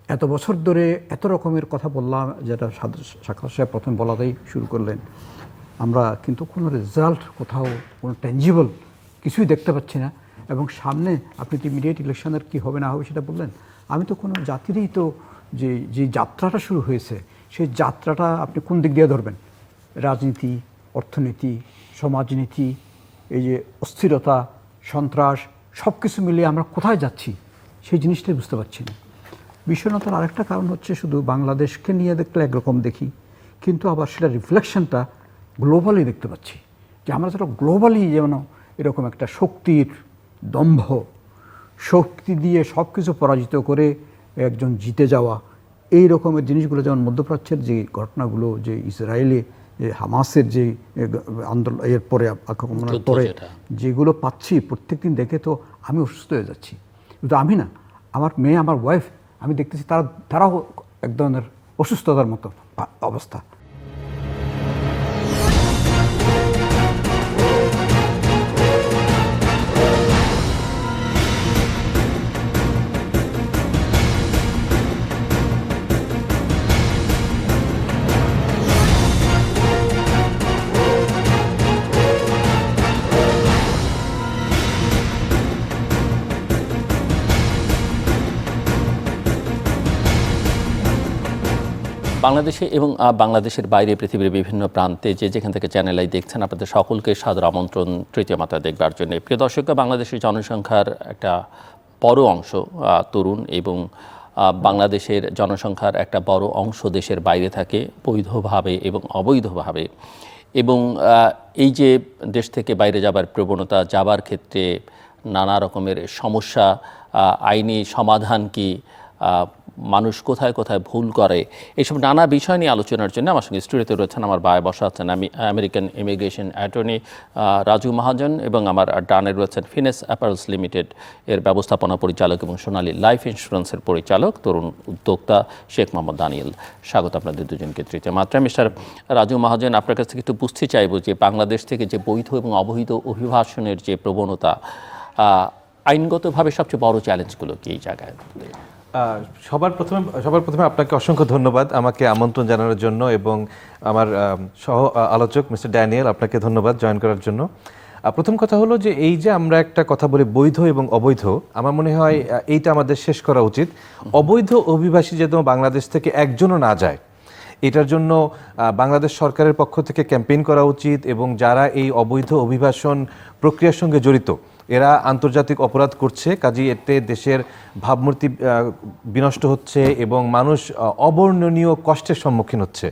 এত বছর ধরে এত রকমের কথা বললাম, যেটা সাক্ষাৎ সাহেব প্রথমে বলাতেই শুরু করলেন, আমরা কিন্তু কোনো রেজাল্ট, কোথাও কোনো ট্যাঞ্জিবল কিছুই দেখতে পাচ্ছি না। এবং সামনে আপনি তো ইমিডিয়েট ইলেকশনের কী হবে না হবে সেটা বললেন। আমি তো কোনো জাতিরই তো যে যাত্রাটা শুরু হয়েছে, সেই যাত্রাটা আপনি কোন দিক দিয়ে ধরবেন? রাজনীতি, অর্থনীতি, সমাজনীতি, এই যে অস্থিরতা, সন্ত্রাস, সব কিছু মিলিয়ে আমরা কোথায় যাচ্ছি সেই জিনিসটাই বুঝতে পারছি না। বিষণ্ণতার আরেকটা কারণ হচ্ছে, শুধু বাংলাদেশকে নিয়ে দেখলে একরকম দেখি, কিন্তু আবার সেটা রিফ্লেকশনটা গ্লোবালি দেখতে পাচ্ছি, যে আমরা যেটা গ্লোবালি যেন এরকম একটা শক্তির দম্ভ, শক্তি দিয়ে সব কিছু পরাজিত করে একজন জিতে যাওয়া, এই রকমের জিনিসগুলো, যেমন মধ্যপ্রাচ্যের যে ঘটনাগুলো, যে ইসরায়েলে যে হামাসের যে আন্দোলন, এরপরে আক্রমণের পরে যেগুলো পাচ্ছি প্রত্যেক দিন দেখে, তো আমি অসুস্থ হয়ে যাচ্ছি। কিন্তু আমি না, আমার মেয়ে, আমার ওয়াইফ, আমি দেখতেছি তারাও এক ধরনের অসুস্থতার মতো অবস্থা। বাংলাদেশে এবং বাংলাদেশের বাইরে পৃথিবীর বিভিন্ন প্রান্তে যে যেখান থেকে চ্যানেল আই দেখছেন, আপনাদের সকলকে সাদর আমন্ত্রণ তৃতীয় মাত্রা দেখবার জন্য। প্রিয় দর্শক, বাংলাদেশের জনসংখ্যার একটা বড় অংশ তরুণ, এবং বাংলাদেশের জনসংখ্যার একটা বড় অংশ দেশের বাইরে থাকে, বৈধভাবে এবং অবৈধভাবে। এবং এই যে দেশ থেকে বাইরে যাবার প্রবণতা, যাবার ক্ষেত্রে নানা রকমের সমস্যা, আইনি সমাধান কি, মানুষ কোথায় কোথায় ভুল করে, এইসব নানা বিষয় নিয়ে আলোচনার জন্য আমার সঙ্গে স্টুডিওতে রয়েছেন, আমার বায়ে বসা আছেন আমেরিকান ইমিগ্রেশন অ্যাটর্নি রাজু মহাজন, এবং আমার ডানে রয়েছেন ফিনেস অ্যাপারেলস লিমিটেড এর ব্যবস্থাপনা পরিচালক এবং সোনালী লাইফ ইন্স্যুরেন্সের পরিচালক, তরুণ উদ্যোক্তা শেখ মোহাম্মদ দানিয়েল। স্বাগত আপনাদের দুজনকে তৃতীয় মাত্রায়। মিস্টার রাজু মহাজন, আপনার কাছ থেকে একটু বুঝতে চাইব যে বাংলাদেশ থেকে যে বৈধ এবং অবৈধ অভিবাসনের যে প্রবণতা, আইনগতভাবে সবচেয়ে বড় চ্যালেঞ্জগুলো কি এই জায়গায়? সবার প্রথমে আপনাকে অসংখ্য ধন্যবাদ আমাকে আমন্ত্রণ জানানোর জন্য, এবং আমার সহ আলোচক মিস্টার ড্যানিয়েল, আপনাকে ধন্যবাদ জয়েন করার জন্য। প্রথম কথা হলো যে এই যে আমরা একটা কথা বলি বৈধ এবং অবৈধ, আমার মনে হয় এইটা আমাদের শেষ করা উচিত। অবৈধ অভিবাসী যেন বাংলাদেশ থেকে একজনও না যায়, এটার জন্য বাংলাদেশ সরকারের পক্ষ থেকে ক্যাম্পেইন করা উচিত। এবং যারা এই অবৈধ অভিবাসন প্রক্রিয়ার সঙ্গে জড়িত, এরা আন্তর্জাতিক অপরাধ করছে, কাজেই এতে দেশের ভাবমূর্তি বিনষ্ট হচ্ছে এবং মানুষ অবর্ণনীয় কষ্টের সম্মুখীন হচ্ছে।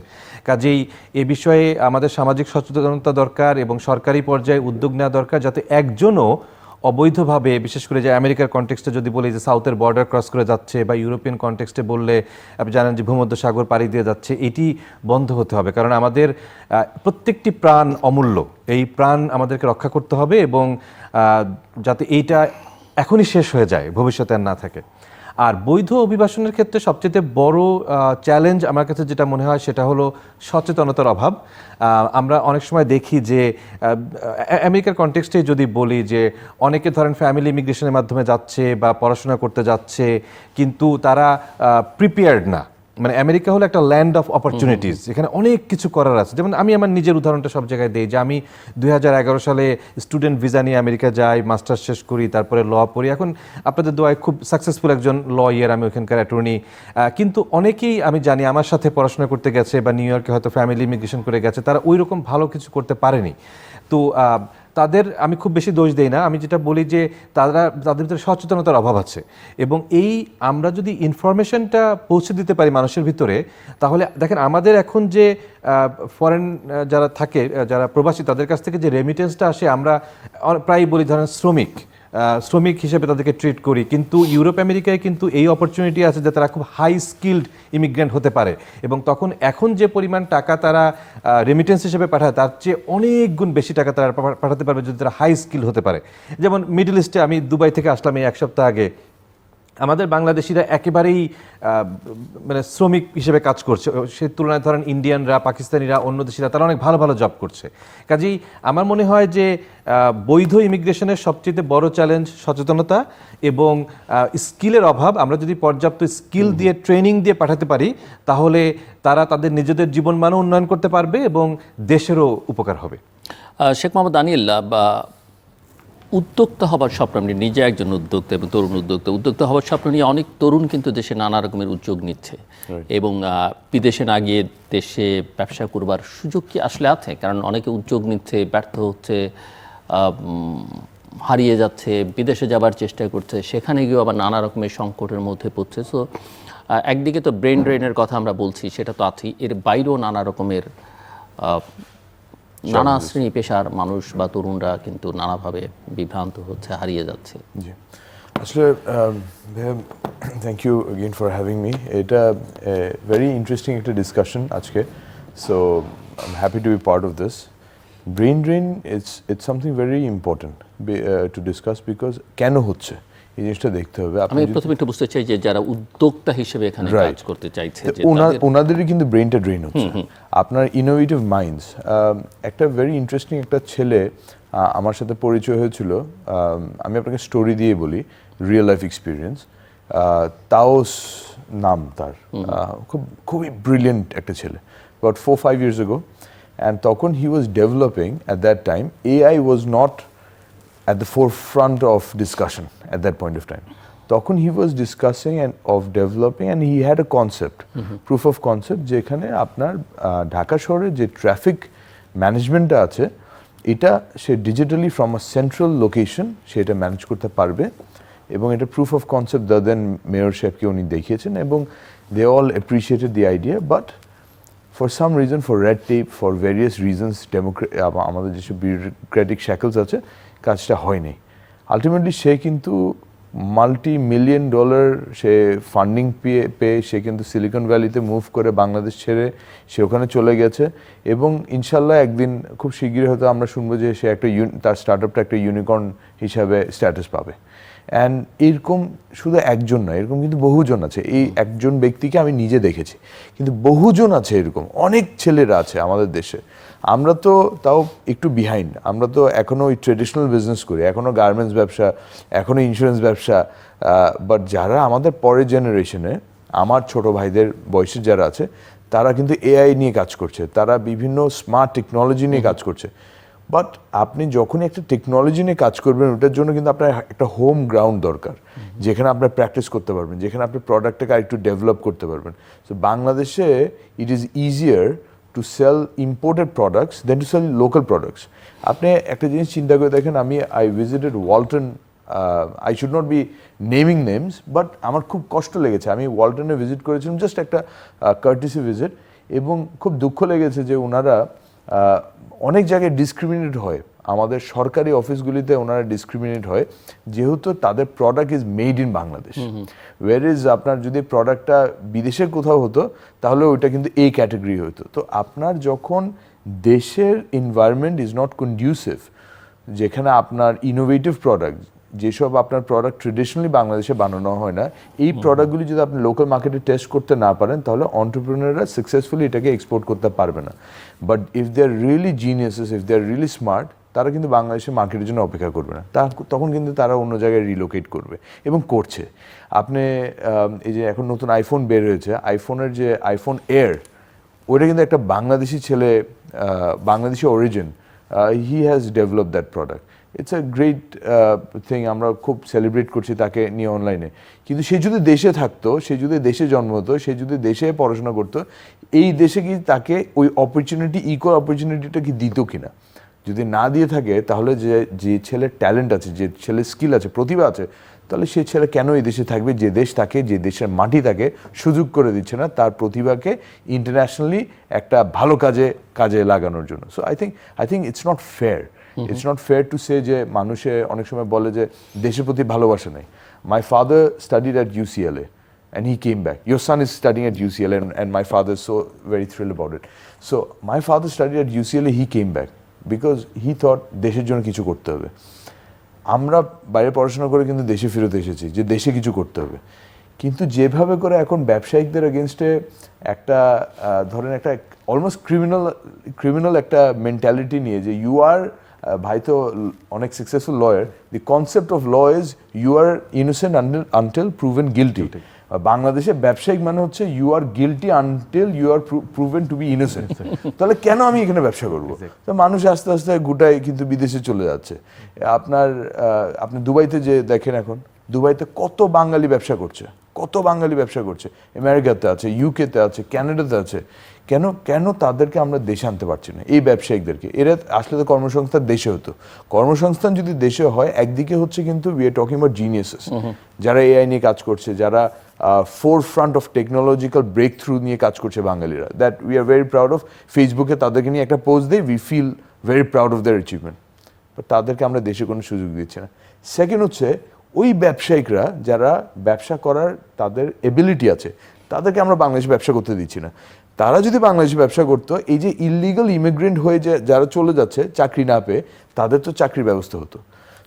কাজেই এ বিষয়ে আমাদের সামাজিক সচেতনতা দরকার এবং সরকারি পর্যায়ে উদ্যোগ নেওয়া দরকার, যাতে একজনও অবৈধভাবে, বিশেষ করে যে আমেরিকার কনটেক্সটে যদি বলি যে সাউথের বর্ডার ক্রস করে যাচ্ছে, বা ইউরোপিয়ান কনটেক্সটে বললে আপনি জানেন যে ভূমধ্যসাগর পাড়ি দিয়ে যাচ্ছে, এটি বন্ধ হতে হবে। কারণ আমাদের প্রত্যেকটি প্রাণ অমূল্য, এই প্রাণ আমাদেরকে রক্ষা করতে হবে, এবং যাতে এইটা এখনই শেষ হয়ে যায়, ভবিষ্যতে আর না থাকে। আর বৈধ অভিবাসনের ক্ষেত্রে সবচেয়ে বড় চ্যালেঞ্জ আমার কাছে যেটা মনে হয় সেটা হলো সচেতনতার অভাব। আমরা অনেক সময় দেখি যে আমেরিকার কনটেক্সটে যদি বলি যে অনেকে ধরেন ফ্যামিলি ইমিগ্রেশনের মাধ্যমে যাচ্ছে বা পড়াশোনা করতে যাচ্ছে, কিন্তু তারা প্রিপেয়ার্ড না। মানে আমেরিকা হলো একটা ল্যান্ড অফ অপরচুনিটিস, এখানে অনেক কিছু করার আছে। যেমন আমি আমার নিজের উদাহরণটা সব জায়গায় দিই, যে আমি 2011 সালে স্টুডেন্ট ভিসা নিয়ে আমেরিকা যাই, মাস্টার্স শেষ করি, তারপরে ল পড়ি। এখন আপনাদের দোয়ায় খুব সাকসেসফুল একজন লয়ার, আমি ওখানকার অ্যাটর্নি। কিন্তু অনেকেই আমি জানি আমার সাথে পড়াশোনা করতে গেছে বা নিউ ইয়র্কে হয়তো ফ্যামিলি ইমিগ্রেশন করে গেছে, তারা ওই রকম ভালো কিছু করতে পারেনি। তো তাদের আমি খুব বেশি দোষ দেই না, আমি যেটা বলি যে তাদের ভিতরে সচেতনতার অভাব আছে। এবং এই আমরা যদি ইনফরমেশনটা পৌঁছে দিতে পারি মানুষের ভিতরে, তাহলে দেখেন আমাদের এখন যে ফরেন যারা থাকে, যারা প্রবাসী, তাদের কাছ থেকে যে রেমিটেন্সটা আসে, আমরা প্রায় বলি ধরেন শ্রমিক হিসেবে তাদেরকে ট্রিট করি। কিন্তু ইউরোপ আমেরিকায় কিন্তু এই অপরচুনিটি আছে যে তারা খুব হাই স্কিল্ড ইমিগ্রেন্ট হতে পারে, এবং তখন এখন যে পরিমাণ টাকা তারা রেমিটেন্স হিসেবে পাঠায়, তার চেয়ে অনেক গুণ বেশি টাকা তারা পাঠাতে পারবে যদি তারা হাই স্কিল্ড হতে পারে। যেমন মিডল ইস্টে, আমি দুবাই থেকে আসলাম এই এক সপ্তাহ আগে, আমাদের বাংলাদেশিরা একেবারেই মানে শ্রমিক হিসেবে কাজ করছে, সে তুলনায় ধরেন ইন্ডিয়ানরা, পাকিস্তানিরা, অন্য দেশিরা তারা অনেক ভালো ভালো জব করছে। কাজেই আমার মনে হয় যে বৈধ ইমিগ্রেশনের সবচেয়ে বড় চ্যালেঞ্জ সচেতনতা এবং স্কিলের অভাব। আমরা যদি পর্যাপ্ত স্কিল দিয়ে, ট্রেনিং দিয়ে পাঠাতে পারি, তাহলে তারা তাদের নিজেদের জীবনমানও উন্নয়ন করতে পারবে এবং দেশেরও উপকার হবে। শেখ মোহাম্মদ আনিল, বা উদ্যোক্তা হবার স্বপ্ন, আপনি নিজে একজন উদ্যোক্তা এবং তরুণ উদ্যোক্তা হবার স্বপ্ন নিয়ে অনেক তরুণ কিন্তু দেশে নানা রকমের উদ্যোগ নিচ্ছে এবং বিদেশে না গিয়ে দেশে ব্যবসা করবার সুযোগ কি আসলে আছে? কারণ অনেকে উদ্যোগ নিচ্ছে, ব্যর্থ হচ্ছে, হারিয়ে যাচ্ছে, বিদেশে যাবার চেষ্টা করছে, সেখানে গিয়েও আবার নানা রকমের সংকটের মধ্যে পড়ছে। সো একদিকে তো ব্রেন ড্রেনের কথা আমরা বলছি, সেটা তো আছেই, এর বাইরেও নানা রকমের নানা শ্রেণী পেশার মানুষ বা তরুণরা কিন্তু নানাভাবে বিভ্রান্ত হচ্ছে, হারিয়ে যাচ্ছে। জি, আসলে thank you again for having me. এটা ভেরি ইন্টারেস্টিং একটা ডিসকাশন আজকে, so I am happy to be part of this. Brain drain it's something very important to discuss, because কেন হচ্ছে এই জিনিসটা দেখতে হবে। আমি প্রথমে একটু বুঝতে চাই যে যারা উদ্যোক্তা হিসেবে এখানে কাজ করতে চাইছে, ওনাদেরই কিন্তু ব্রেনটা ড্রেন হচ্ছে। আপনার ইনোভেটিভ মাইন্ডস, একটা ভেরি ইন্টারেস্টিং একটা ছেলে আমার সাথে পরিচয় হয়েছিল, আমি আপনাকে স্টোরি দিয়ে বলি, রিয়েল লাইফ এক্সপিরিয়েন্স। তাওস নাম তার, খুবই ব্রিলিয়েন্ট একটা ছেলে, about 4-5 years ago, and তখন he was developing at that time. AI was not at the forefront of discussion at that point of time. তখন he was discussing and of developing, and he had a concept, proof of concept, যেখানে আপনার ঢাকা শহরে যে traffic ম্যানেজমেন্টটা আছে, এটা সে digitally from a central location সে এটা ম্যানেজ করতে পারবে। এবং এটা proof of concept then mayor সাহেবকে উনি দেখিয়েছেন, এবং they all appreciated the idea. But for some reason, for red tape, for various reasons, আমাদের যেসব বিউরোক্রেটিক শ্যাকলস আছে, কাজটা হয়নি। আলটিমেটলি সে কিন্তু $multi-million সে ফান্ডিং পেয়ে সে কিন্তু সিলিকন ভ্যালিতে মুভ করে বাংলাদেশ ছেড়ে সে ওখানে চলে গেছে, এবং ইনশাল্লাহ একদিন খুব শীঘ্রই হয়তো আমরা শুনবো যে সে একটা তার স্টার্টআপটা একটা ইউনিকর্ন হিসাবে স্ট্যাটাস পাবে। অ্যান্ড এরকম শুধু একজন নয়, এরকম কিন্তু বহুজন আছে। এই একজন ব্যক্তিকে আমি নিজে দেখেছি, কিন্তু বহুজন আছে এরকম, অনেক ছেলেরা আছে আমাদের দেশে। আমরা তো তাও একটু বিহাইন্ড, আমরা তো এখনও ওই ট্রেডিশনাল বিজনেস করি, এখনও গার্মেন্টস ব্যবসা, এখনও ইন্স্যুরেন্স ব্যবসা। বাট যারা আমাদের পরের জেনারেশনে, আমার ছোট ভাইদের বয়সে যারা আছে, তারা কিন্তু এআই নিয়ে কাজ করছে, তারা বিভিন্ন স্মার্ট টেকনোলজি নিয়ে কাজ করছে। বাট আপনি যখনই একটা টেকনোলজি নিয়ে কাজ করবেন, ওটার জন্য কিন্তু আপনার একটা হোম গ্রাউন্ড দরকার, যেখানে আপনার প্র্যাকটিস করতে পারবেন, যেখানে আপনি প্রোডাক্টটাকে আরেকটু ডেভেলপ করতে পারবেন। সো বাংলাদেশে it is easier to sell imported products than to sell local products. আপনি একটা জিনিস চিন্তা করে দেখেন, I visited Walton, I should not be naming names, but আমার খুব কষ্ট লেগেছে। আমি ওয়ালটনে ভিজিট করেছিলাম, জাস্ট একটা কার্টিসি ভিজিট, এবং খুব দুঃখ লেগেছে যে ওনারা অনেক জায়গায় ডিসক্রিমিনেট হয়, আমাদের সরকারি অফিসগুলিতে ওনারা ডিসক্রিমিনেট হয়, যেহেতু তাদের product is made in Bangladesh. Where is আপনার যদি প্রোডাক্টটা বিদেশে কোথাও হতো, তাহলে ওইটা কিন্তু এই ক্যাটাগরি হতো। তো আপনার যখন দেশের এনভায়রনমেন্ট ইজ নট কন্ডিউসিভ, যেখানে আপনার ইনোভেটিভ প্রোডাক্ট, যেসব আপনার প্রোডাক্ট ট্রেডিশনালি বাংলাদেশে বানানো হয় না, এই প্রোডাক্টগুলি যদি আপনি লোকাল মার্কেটে টেস্ট করতে না পারেন, তাহলে অন্টারপ্রেনাররা সাকসেসফুলি এটাকে এক্সপোর্ট করতে পারবে না। But if they are really geniuses, if they are really smart, তারা কিন্তু বাংলাদেশের মার্কেটের জন্য অপেক্ষা করবে না, তখন কিন্তু তারা অন্য জায়গায় রিলোকেট করবে, এবং করছে। আপনি এই যে এখন নতুন আইফোন বের হয়েছে, আইফোনের যে আইফোন এয়ার, ওইটা কিন্তু একটা বাংলাদেশি ছেলে, Bangladeshi origin, he has develop that product. It's a great thing, আমরা খুব সেলিব্রেট করছি তাকে নিয়ে অনলাইনে। কিন্তু সে যদি দেশে থাকতো, সে যদি দেশে জন্ম হতো, সে যদি দেশে পড়াশোনা করতো, এই দেশে কি তাকে ওই অপরচুনিটি, ইকুয়াল অপরচুনিটিটা কি দিত কিনা? যদি না দিয়ে থাকে, তাহলে যে ছেলের ট্যালেন্ট আছে, যে ছেলের স্কিল আছে, প্রতিভা আছে, তাহলে সেই ছেলে কেন এই দেশে থাকবে, যে দেশ তাকে, যে দেশের মাটি তাকে সুযোগ করে দিচ্ছে না তার প্রতিভাকে ইন্টারন্যাশনালি একটা ভালো কাজে লাগানোর জন্য। So I think it's not fair. It's not fair to say যে মানুষে অনেক সময় বলে যে দেশের প্রতি ভালোবাসা নেই। My father studied at UCLA and he came back. Your son is studying at UCLA, and my father is so very thrilled about it. So my father studied at UCLA, he came back because he thought দেশের জন্য কিছু করতে হবে। আমরা বাইরে পড়াশোনা করে কিন্তু দেশে ফেরত এসেছি যে দেশে কিছু করতে হবে, কিন্তু যেভাবে করে এখন ব্যবসায়িকদের এগেনস্টে একটা ধরেন একটা অলমোস্ট ক্রিমিনাল একটা মেন্টালিটি নিয়ে যে ইউ আর, ভাই তো অনেক successful lawyer, the concept of law is you are innocent until proven guilty. বাংলাদেশে ব্যবসায়িক মানে হচ্ছে you are guilty until you are proven to be innocent. তাহলে কেন আমি এখানে ব্যবসা করব? তো মানুষ আস্তে আস্তে গোটায় কিন্তু বিদেশে চলে যাচ্ছে। আপনি দুবাইতে যে দেখেন, এখন দুবাইতে কত বাঙালি ব্যবসা করছে, কত বাঙালি ব্যবসা করছে, আমেরিকাতে আছে, ইউকেতে আছে, কানাডাতে আছে। কেন কেন তাদেরকে আমরা দেশে আনতে পারছি না, এই ব্যবসায়িকদেরকে? এরা আসলে তো কর্মসংস্থান দেশে হতো। কর্মসংস্থান যদি দেশে হয়, একদিকে হচ্ছে কিন্তু we are talking about geniuses, যারা এআই নিয়ে কাজ করছে, যারা forefront of technological breakthrough নিয়ে কাজ করছে বাঙালিরা, that we are very proud of. ফেসবুকে তাদেরকে নিয়ে একটা পোস্ট দেয়, we feel very proud of their achievement, but তাদেরকে আমরা দেশে কোনো সুযোগ দিচ্ছি না। সেকেন্ড হচ্ছে ওই ব্যবসায়িকরা যারা ব্যবসা করার তাদের এবিলিটি আছে, তাদেরকে আমরা বাংলাদেশে ব্যবসা করতে দিচ্ছি না। তারা যদি বাংলাদেশে ব্যবসা করতো, এই যে ইললিগাল ইমিগ্রেন্ট হয়ে যে যারা চলে যাচ্ছে চাকরি না পেয়ে, তাদের তো চাকরির ব্যবস্থা হতো।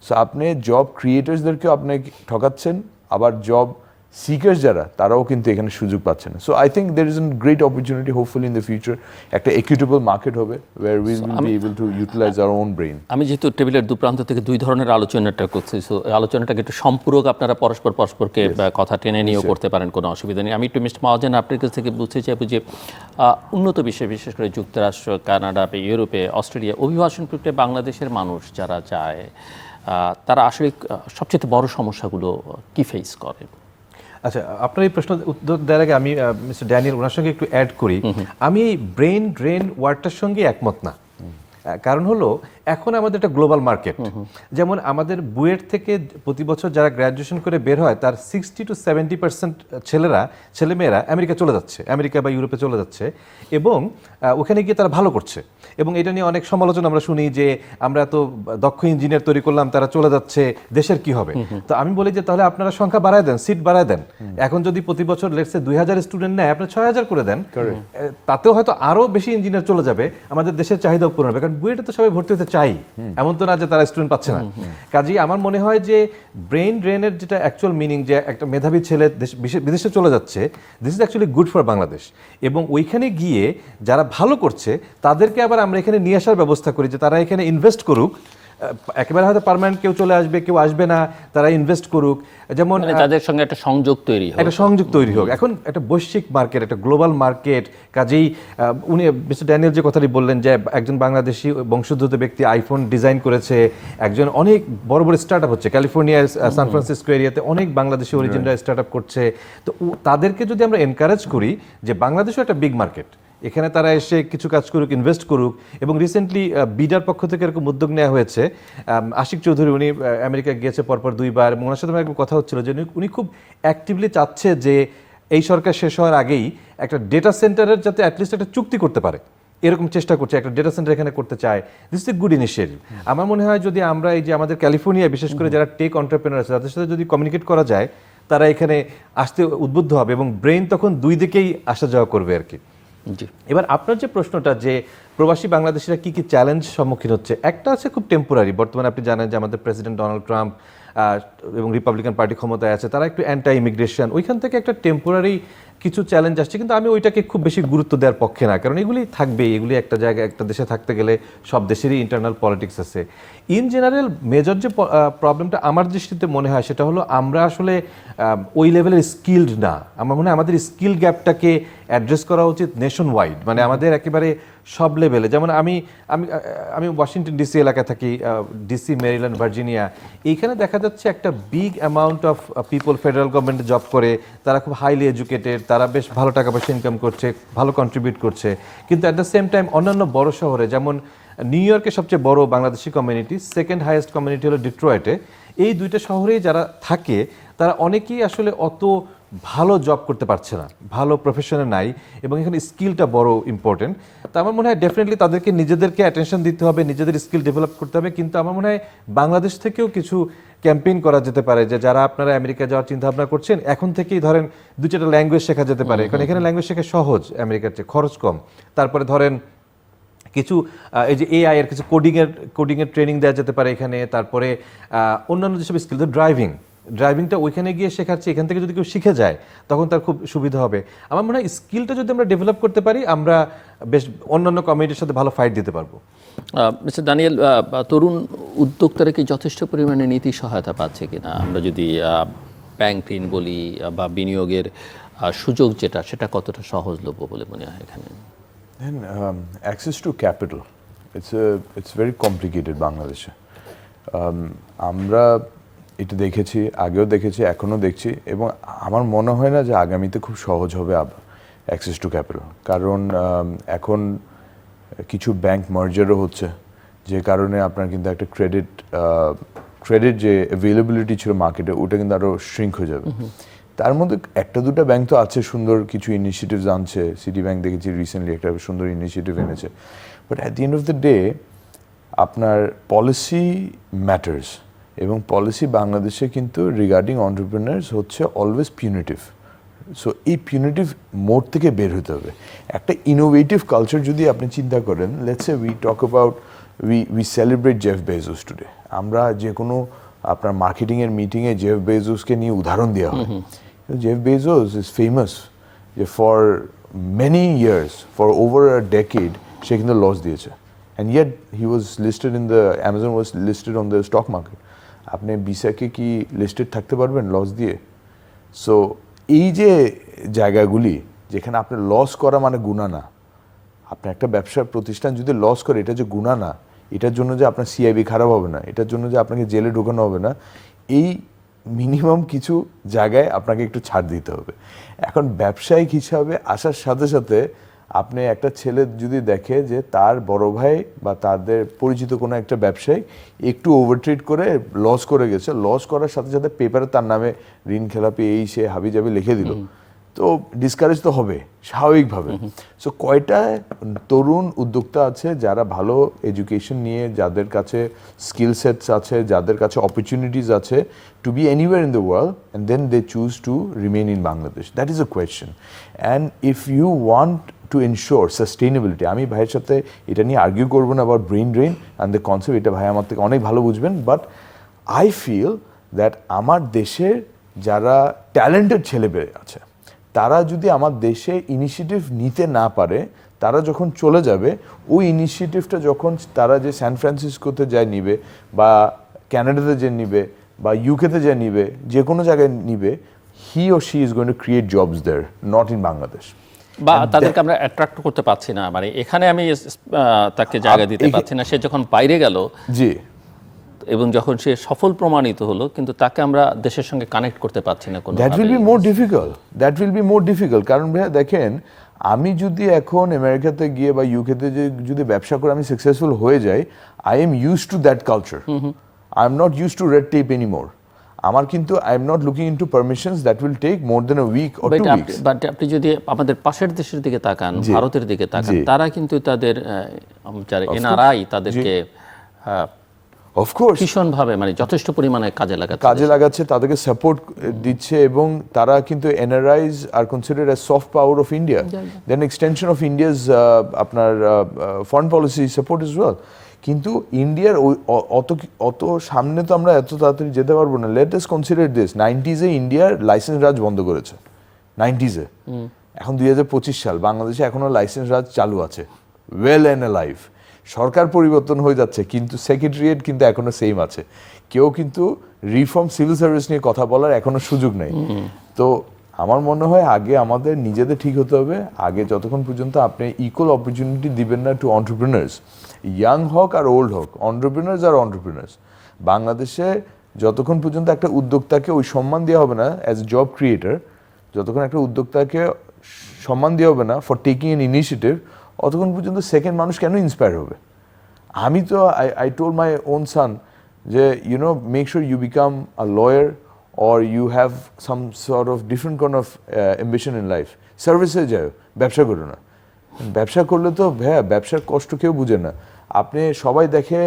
সো আপনি জব ক্রিয়েটার্সদেরকেও আপনি ঠকাচ্ছেন, আবার জব সিকার্স যারা, তারাও কিন্তু এখানে সুযোগ পাচ্ছে না। So I think there is an great opportunity, hopefully in the future একটা ইকুইটেবল মার্কেট হবে where we will be able to utilise our own brain. আমি যেহেতু টেবিলের দুপ্রান্ত থেকে দুই ধরনের আলোচনাটা করছি, সো আলোচনাটাকে একটু সম্পূরক আপনারা পরস্পরকে কথা টেনে নিয়েও করতে পারেন, কোনো অসুবিধা নেই। আমি একটু মিস্টার মহাজন আপনার কাছ থেকে বুঝতে চাইব যে উন্নত বিশ্বে, বিশেষ করে যুক্তরাষ্ট্র, কানাডা, ইউরোপে, অস্ট্রেলিয়া, অভিবাসন প্রক্রিয়ায় বাংলাদেশের মানুষ যারা যায়, তারা আসলে সবচেয়ে বড় সমস্যাগুলো কি ফেস করে? আচ্ছা, আপনার এই প্রশ্ন উত্তর দেওয়ার আগে আমি মিস্টার ড্যানিয়েল ওনার সঙ্গে একটু অ্যাড করি। আমি এই ব্রেন ড্রেন ওয়ার্ডটার সঙ্গে একমত না। কারণ হলো, এখন আমাদের একটা গ্লোবাল মার্কেট। যেমন আমাদের বুয়েট থেকে প্রতি বছর যারা গ্র্যাজুয়েশন করে বের হয়, তার 60 to 70% ছেলেমেয়েরা আমেরিকা চলে যাচ্ছে, আমেরিকা বা ইউরোপে চলে যাচ্ছে, এবং ওখানে গিয়ে তারা ভালো করছে। এবং এটা নিয়ে অনেক সমালোচনা আমরা শুনি যে আমরা তো দক্ষ ইঞ্জিনিয়ার তৈরি করলাম, তারা চলে যাচ্ছে, দেশের কি হবে? তো আমি বলি যে তাহলে আপনারা সংখ্যা বাড়ায় দেন, সিট বাড়ায় দেন। এখন যদি প্রতি বছর লেটসে 2000 স্টুডেন্ট নেয়, আপনি 6000 করে দেন, তাতেও হয়তো আরো বেশি ইঞ্জিনিয়ার চলে যাবে, আমাদের দেশের চাহিদাও পূরণ হবে। কারণ বুয়েটে তো সবাই ভর্তি হতে চাই, এমন তো না যে তারা স্টুডেন্ট পাচ্ছে না। কাজেই আমার মনে হয় যে ব্রেন ড্রেনের যেটা অ্যাকচুয়াল মিনিং, যে একটা মেধাবী ছেলে বিদেশে চলে যাচ্ছে, this is actually good for Bangladesh. এবং ওইখানে গিয়ে যারা ভালো করছে তাদেরকে আবার আমরা এখানে নিয়ে আসার ব্যবস্থা করি, যে তারা এখানে ইনভেস্ট করুক। একেবারে হয়তো পার্মানেন্ট কেউ চলে আসবে, কেউ আসবে না, তারা ইনভেস্ট করুক। যেমন তাদের সঙ্গে একটা সংযোগ তৈরি হোক, একটা সংযোগ তৈরি হোক। এখন একটা বৈশ্বিক মার্কেট, একটা গ্লোবাল মার্কেট। কাজেই উনি মিস্টার ড্যানিয়েল যে কথাটি বললেন, যে একজন বাংলাদেশি বংশোদ্ভূত ব্যক্তি আইফোন ডিজাইন করেছে, একজন অনেক বড় বড় স্টার্ট আপ হচ্ছে ক্যালিফোর্নিয়ার সান ফ্রান্সিসকো এরিয়াতে, অনেক বাংলাদেশি অরিজিনরা স্টার্ট আপ করছে। তো তাদেরকে যদি আমরা এনকারেজ করি যে বাংলাদেশও একটা বিগ মার্কেট, এখানে তারা এসে কিছু কাজ করুক, ইনভেস্ট করুক। এবং রিসেন্টলি বিডার পক্ষ থেকে এরকম উদ্যোগ নেওয়া হয়েছে। আশিক চৌধুরী, উনি আমেরিকা গিয়েছে পরপর 2 বার, এবং ওনার সাথে আমার একবার কথা হচ্ছিল যে উনি খুব অ্যাক্টিভলি চাচ্ছে যে এই সরকার শেষ হওয়ার আগেই একটা ডেটা সেন্টারের যাতে অ্যাটলিস্ট একটা চুক্তি করতে পারে, এরকম চেষ্টা করছে, একটা ডেটা সেন্টার এখানে করতে চায়। This is a good initiative. আমার মনে হয় যদি আমরা এই যে আমাদের ক্যালিফোর্নিয়া, বিশেষ করে যারা টেক এন্টারপ্রেনার আছে, তাদের সাথে যদি কমিউনিকেট করা যায়, তারা এখানে আসতে উদ্বুদ্ধ হবে, এবং ব্রেন তখন দুই দিকেই আসা যাওয়া করবে আর কি। এবার আপনার যে প্রশ্নটা, যে প্রবাসী বাংলাদেশিরা কি কি চ্যালেঞ্জ সম্মুখীন হচ্ছে, একটা আছে খুব টেম্পোরারি। বর্তমানে আপনি জানেন যে আমাদের প্রেসিডেন্ট ডোনাল্ড ট্রাম্প এবং রিপাবলিকান পার্টি ক্ষমতায় আছে, তারা একটু অ্যান্টি ইমিগ্রেশন, ওইখান থেকে একটা টেম্পোরারি কিছু চ্যালেঞ্জ আসছে। কিন্তু আমি ওইটাকে খুব বেশি গুরুত্ব দেওয়ার পক্ষে না, কারণ এগুলি থাকবেই। এগুলি একটা জায়গায়, একটা দেশে থাকতে গেলে সব দেশেরই ইন্টারনাল পলিটিক্স আছে। ইন জেনারেল মেজর যে প্রবলেমটা আমার দৃষ্টিতে মনে হয়, সেটা হলো আমরা আসলে ওই লেভেলের স্কিলড না। আমার মনে হয় আমাদের স্কিল গ্যাপটাকে অ্যাড্রেস করা উচিত নেশন ওয়াইড, মানে আমাদের একেবারে সব লেভেলে। যেমন আমি আমি আমি ওয়াশিংটন ডিসি এলাকায় থাকি, ডিসি, মেরিল্যান্ড, ভার্জিনিয়া। এইখানে দেখা যাচ্ছে একটা big amount of people federal গভর্নমেন্টে জব করে, তারা খুব হাইলি এডুকেটেড, তারা বেশ ভালো টাকা পয়সা ইনকাম করছে, ভালো কন্ট্রিবিউট করছে। কিন্তু অ্যাট দ্য সেম টাইম অন্যান্য বড় শহরে, যেমন নিউ ইয়র্কে সবচেয়ে বড় Bangladeshi community, second highest community হলো ডিট্রয়েটে। এই দুইটা শহরেই যারা থাকে, তারা অনেকেই আসলে অত ভালো জব করতে পারছে না, ভালো প্রফেশনে নাই, এবং এখানে স্কিলটা বড় ইম্পর্টেন্ট। তো আমার মনে হয় ডেফিনেটলি তাদেরকে নিজেদেরকে অ্যাটেনশন দিতে হবে, নিজেদের স্কিল ডেভেলপ করতে হবে। কিন্তু আমার মনে হয় বাংলাদেশ থেকেও কিছু ক্যাম্পেইন করা যেতে পারে, যে যারা আপনারা আমেরিকা যাওয়ার চিন্তা ভাবনা করছেন, এখন থেকেই ধরেন 2-4টা ল্যাঙ্গুয়েজ শেখা যেতে পারে, কারণ এখানে ল্যাঙ্গুয়েজ শেখা সহজ, আমেরিকার চেয়ে খরচ কম। তারপরে ধরেন কিছু এই যে এআই এর কিছু কোডিংয়ের ট্রেনিং দেওয়া যেতে পারে এখানে। তারপরে অন্যান্য যেসব স্কিল, তো ড্রাইভিংটা ওইখানে গিয়ে শেখাচ্ছে, এখান থেকে যদি কেউ শিখে যায় তখন তার খুব সুবিধা হবে। আমার মনে হয় স্কিলটা যদি আমরা ডেভেলপ করতে পারি, আমরা বেশ অন্যান্য কমিউনিটির সাথে ভালো ফাইট দিতে পারবো। মিস্টার দানিয়েল, তরুণ উদ্যোক্তারা কি যথেষ্ট পরিমাণে নীতি সহায়তা পাচ্ছে কিনা? আমরা যদি ব্যাংক ঋণ বলি বা বিনিয়োগের সুযোগ যেটা, সেটা কতটা সহজলভ্য বলে মনে হয় এখানে? Then access to capital, it's very complicated বাংলাদেশে। আমরা এটা দেখেছি, আগেও দেখেছি, এখনও দেখছি, এবং আমার মনে হয় না যে আগামীতে খুব সহজ হবে অ্যাক্সেস টু ক্যাপিটাল। কারণ এখন কিছু ব্যাংক মার্জারও হচ্ছে, যে কারণে আপনার কিন্তু একটা ক্রেডিট যে অ্যাভেলেবিলিটি ছিল মার্কেটে, ওটা কিন্তু আরও শ্রিঙ্ক হয়ে যাবে। তার মধ্যে একটা দুটো ব্যাংক তো আছে সুন্দর কিছু ইনিশিয়েটিভস আনছে। সিটি ব্যাংক দেখেছি রিসেন্টলি একটা সুন্দর ইনিশিয়েটিভ এনেছে। But at the end of the day আপনার পলিসি ম্যাটার্স, এবং পলিসি বাংলাদেশে কিন্তু রিগার্ডিং অন্টারপ্রেনার্স হচ্ছে অলওয়েজ পিউনিটিভ। সো এই পিউনিটিভ মোড থেকে বের হতে হবে। একটা ইনোভেটিভ কালচার যদি আপনি চিন্তা করেন, let's say we talk about we celebrate Jeff Bezos today. আমরা যে কোনো আপনার মার্কেটিংয়ের মিটিংয়ে জেফ বেজোসকে নিয়ে উদাহরণ দেওয়া হয়। জেফ বেজোস ইজ ফেমাস যে for many years, for over a decade সে কিন্তু লস দিয়েছে, and yet he was listed in the Amazon was listed on the stock market. আপনি বিসাকে কি লিস্টেড থাকতে পারবেন লস দিয়ে? সো এই যে জায়গাগুলি যেখানে আপনার লস করা মানে গুনাহ না, আপনার একটা ব্যবসার প্রতিষ্ঠান যদি লস করে এটা যে গুনাহ না, এটার জন্য যে আপনার সিআইবি খারাপ হবে না, এটার জন্য যে আপনাকে জেলে ঢোকানো হবে না, এই মিনিমাম কিছু জায়গায় আপনাকে একটু ছাড় দিতে হবে। এখন ব্যবসায়িক হিসাবে আসার সাথে সাথে আপনি একটা ছেলে যদি দেখে যে তার বড় ভাই বা তাদের পরিচিত কোনো একটা ব্যবসায়ী একটু ওভারট্রিট করে লস করে গেছে, লস করার সাথে সাথে পেপারে তার নামে ঋণ খেলাপি এই সে হাবিজাবি লিখে দিল, তো ডিসকারেজ তো হবে স্বাভাবিকভাবে। সো কয়টা তরুণ উদ্যোক্তা আছে যারা ভালো এডুকেশন নিয়ে, যাদের কাছে স্কিল সেটস আছে, যাদের কাছে অপরচুনিটিস আছে to be anywhere in the world, and then they choose to remain in Bangladesh. That is a question. And if you want to ensure sustainability, আমি ভাইয়ের সাথে এটা নিয়ে আর্গিউ করবো না আবার brain drain and the concept, এটা ভাই আমার থেকে অনেক ভালো বুঝবেন। বাট আই ফিল দ্যাট আমার দেশের যারা ট্যালেন্টেড ছেলেমেয়ে আছে, তারা যদি আমার দেশে ইনিশিয়েটিভ নিতে না পারে, তারা যখন চলে যাবে, ওই ইনিশিয়েটিভটা যখন তারা যে সান ফ্রান্সিসকোতে যায় নিবে, বা ক্যানাডাতে যে নিবে, বা ইউকেতে যে নিবে, যে কোনো জায়গায় নিবে, হি ও she is going to create jobs there, not in Bangladesh. বা তাদেরকে আমরা অ্যাট্রাক্ট করতে পারছি না, মানে এখানে আমি তাকে জায়গা দিতে পারছি না। সে যখন বাইরে গেল, জি, এবং যখন সে সফল প্রমাণিত হলো, কিন্তু তাকে আমরা দেশের সঙ্গে কানেক্ট করতে পারছি না কোনো। That will be more difficult. কারণ ভাইয়া দেখেন, আমি যদি এখন আমেরিকাতে গিয়ে বা ইউকেতে যদি ব্যবসা করে আমি সাকসেসফুল হয়ে যাই, I am use to that culture, I am not use to red tape anymore. আমার কিন্তু I am not looking into permissions that will take more than a week or 2 weeks. But আপনি যদি আমাদের পাশের দেশের দিকে তাকান, ভারতের দিকে তাকান, তারা কিন্তু তাদের যারা এনআরআই তাদেরকে অফকোর্স ভীষণভাবে মানে যথেষ্ট পরিমাণে কাজে লাগাচ্ছে, তাদেরকে সাপোর্ট দিচ্ছে, এবং তারা কিন্তু NRIs are considered as soft power of India, then extension of India's আপনার foreign policy support is well. কিন্তু ইন্ডিয়ার অত সামনে তো আমরা এত তাড়াতাড়ি যেতে পারবো না। Let us consider this, 90s ইন্ডিয়ার লাইসেন্স রাজ বন্ধ করেছে, 90s। এখন 2025 সাল, বাংলাদেশে এখনো লাইসেন্স রাজ চালু আছে, ওয়েল অ্যান্ড অ্যালাইভ। সরকার পরিবর্তন হয়ে যাচ্ছে, কিন্তু সেক্রেটারিয়েট কিন্তু এখনো সেম আছে। কেউ কিন্তু রিফর্ম সিভিল সার্ভিস নিয়ে কথা বলার এখনো সুযোগ নেই। তো আমার মনে হয় আগে আমাদের নিজেদের ঠিক হতে হবে। আগে যতক্ষণ পর্যন্ত আপনি ইকুয়াল অপরচুনিটি দিবেন না টু অন্টারপ্রেনার্স, ইয়াং হোক আর ওল্ড হোক, অন্টারপ্রেনার্স বাংলাদেশে যতক্ষণ পর্যন্ত একটা উদ্যোক্তাকে ওই সম্মান দেওয়া হবে না অ্যাজ জব ক্রিয়েটার, যতক্ষণ একটা উদ্যোক্তাকে সম্মান দেওয়া হবে না ফর টেকিং এন ইনিশিয়েটিভ, অতক্ষণ পর্যন্ত সেকেন্ড মানুষ কেন ইন্সপায়ার হবে? আমি তো I told my own son যে make sure you become a lawyer or you have some sort of different kind of ambition in life, সার্ভিসে যাও, ব্যবসা করো না। ব্যবসা করলে তো ভাইয়া ব্যবসার কষ্ট কেউ বুঝে না। আপনি সবাই দেখে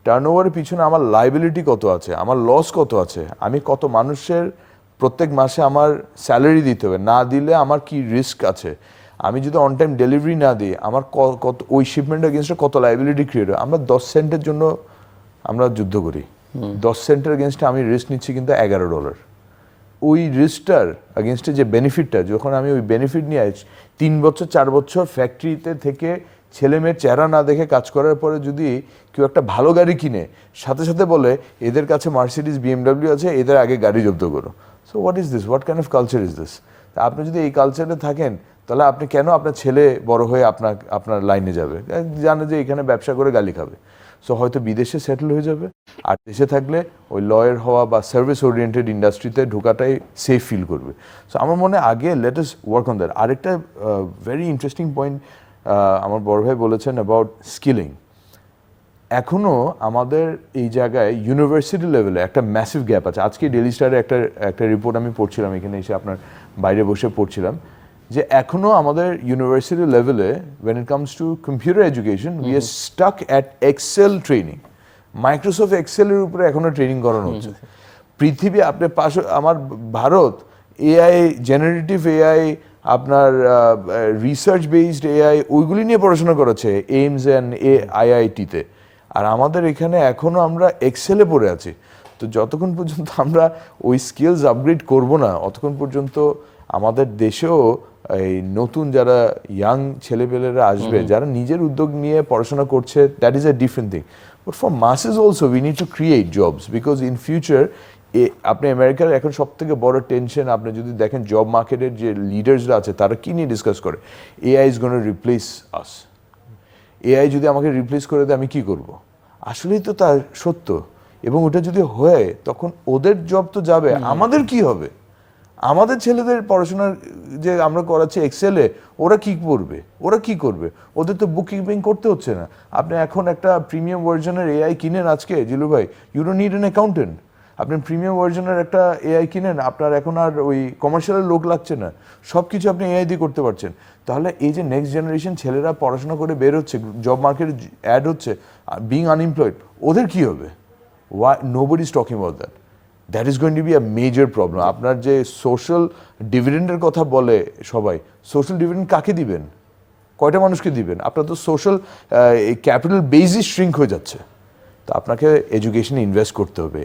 টার্নওভারের পিছনে আমার লাইবিলিটি কত আছে, আমার লস কত আছে, আমি কত মানুষের প্রত্যেক মাসে আমার স্যালারি দিতে হবে, না দিলে আমার কি রিস্ক আছে, আমি যদি অন টাইম ডেলিভারি না দিই আমার কত ওই শিপমেন্ট এগেনস্টে কত লাইবিলিটি ক্রিয়েট হয়। আমরা 10 সেন্টের জন্য আমরা যুদ্ধ করি, 10 সেন্টের এগেনস্টে আমি রিস্ক নিচ্ছি কিন্তু $11। ওই রিস্কটার এগেনস্টে যে বেনিফিটটা, যখন আমি ওই বেনিফিট নিয়ে 3 বছর 4 বছর ফ্যাক্টরিতে থেকে ছেলে মেয়ের চেহারা না দেখে কাজ করার পরে যদি কেউ একটা ভালো গাড়ি কিনে সাথে সাথে বলে এদের কাছে মার্সিডিজ BMW আছে, এদের আগে গাড়ি জব্দ করো। So what is this, what kind of culture is this? তা আপনি যদি এই কালচারে থাকেন তাহলে আপনি কেন আপনার ছেলে বড় হয়ে আপনার লাইনে যাবে? জানে যে এখানে ব্যবসা করে গালি খাবে, সো হয়তো বিদেশে সেটেল হয়ে যাবে। আর দেশে থাকলে ওই লয়ার হওয়া বা সার্ভিস ওরিয়েন্টেড ইন্ডাস্ট্রিতে ঢোকাটাই সেফ ফিল করবে। সো আমার মনে হয় আগে let us work on that. আরেকটা ভেরি ইন্টারেস্টিং পয়েন্ট আমার বড় ভাই বলেছেন অ্যাবাউট স্কিলিং। এখনও আমাদের এই জায়গায় ইউনিভার্সিটি লেভেলে একটা ম্যাসিভ গ্যাপ আছে। আজকে ডেইলি স্টারে একটা রিপোর্ট আমি পড়ছিলাম, এখানে এসে আপনার বাইরে বসে পড়ছিলাম, যে এখনও আমাদের ইউনিভার্সিটি লেভেলে when it comes to computer education we are stuck at Excel training. Microsoft এক্সেলের উপরে এখনো ট্রেনিং করানো হচ্ছে। পৃথিবী আপনি আমার ভারত এআই, জেনারেটিভ এআই, আপনার রিসার্চ বেসড এআই ওইগুলি নিয়ে পড়াশোনা করেছে এইমস অ্যান্ড IIT-তে, আর আমাদের এখানে এখনো আমরা এক্সেলে পড়ে আছি। তো যতক্ষণ পর্যন্ত আমরা ওই স্কিলস আপগ্রেড করব না, অতক্ষণ পর্যন্ত আমাদের দেশেও এই নতুন যারা ইয়াং ছেলেপেলেরা আসবে, যারা নিজের উদ্যোগ নিয়ে পড়াশোনা করছে, that is a different thing. But for মাসেস also we need to create jobs, because in future আপনি আমেরিকার এখন সব থেকে বড় টেনশন, আপনি যদি দেখেন জব মার্কেটের যে লিডার্সরা আছে তারা কি নিয়ে ডিসকাস করে, AI is gonna replace us. AI যদি আমাকে রিপ্লেস করে দেয় আমি কি করব? আসলেই তো তা সত্য। এবং ওটা যদি হয় তখন ওদের জব তো যাবে, আমাদের কি হবে? আমাদের ছেলেদের পড়াশোনার যে আমরা করাচ্ছি এক্সেলে, ওরা কি পড়বে, ওরা কি করবে? ওদের তো বুক কিপিং করতে হচ্ছে না। আপনি এখন একটা প্রিমিয়াম ভার্জনের এআই কিনেন আজকে জিলু ভাই, you don't need an accountant. আপনি প্রিমিয়াম ভার্জনের একটা এআই কিনেন, আপনার এখন আর ওই কমার্শিয়ালের লোক লাগছে না, সব কিছু আপনি এআই দিয়ে করতে পারছেন। তাহলে এই যে নেক্সট জেনারেশন ছেলেরা পড়াশোনা করে বের হচ্ছে, জব মার্কেটে অ্যাড হচ্ছে, বিং আনএমপ্লয়েড, ওদের কি হবে? Why nobody is talking about that? That is going to be a major problem. আপনার যে সোশ্যাল ডিভিডেন্ডের কথা বলে সবাই, সোশ্যাল ডিভিডেন্ড কাকে দিবেন? কয়টা মানুষকে দিবেন? আপনার তো সোশ্যাল ক্যাপিটাল বেসই শ্রিঙ্ক হয়ে যাচ্ছে। তো আপনাকে এডুকেশনে ইনভেস্ট করতে হবে,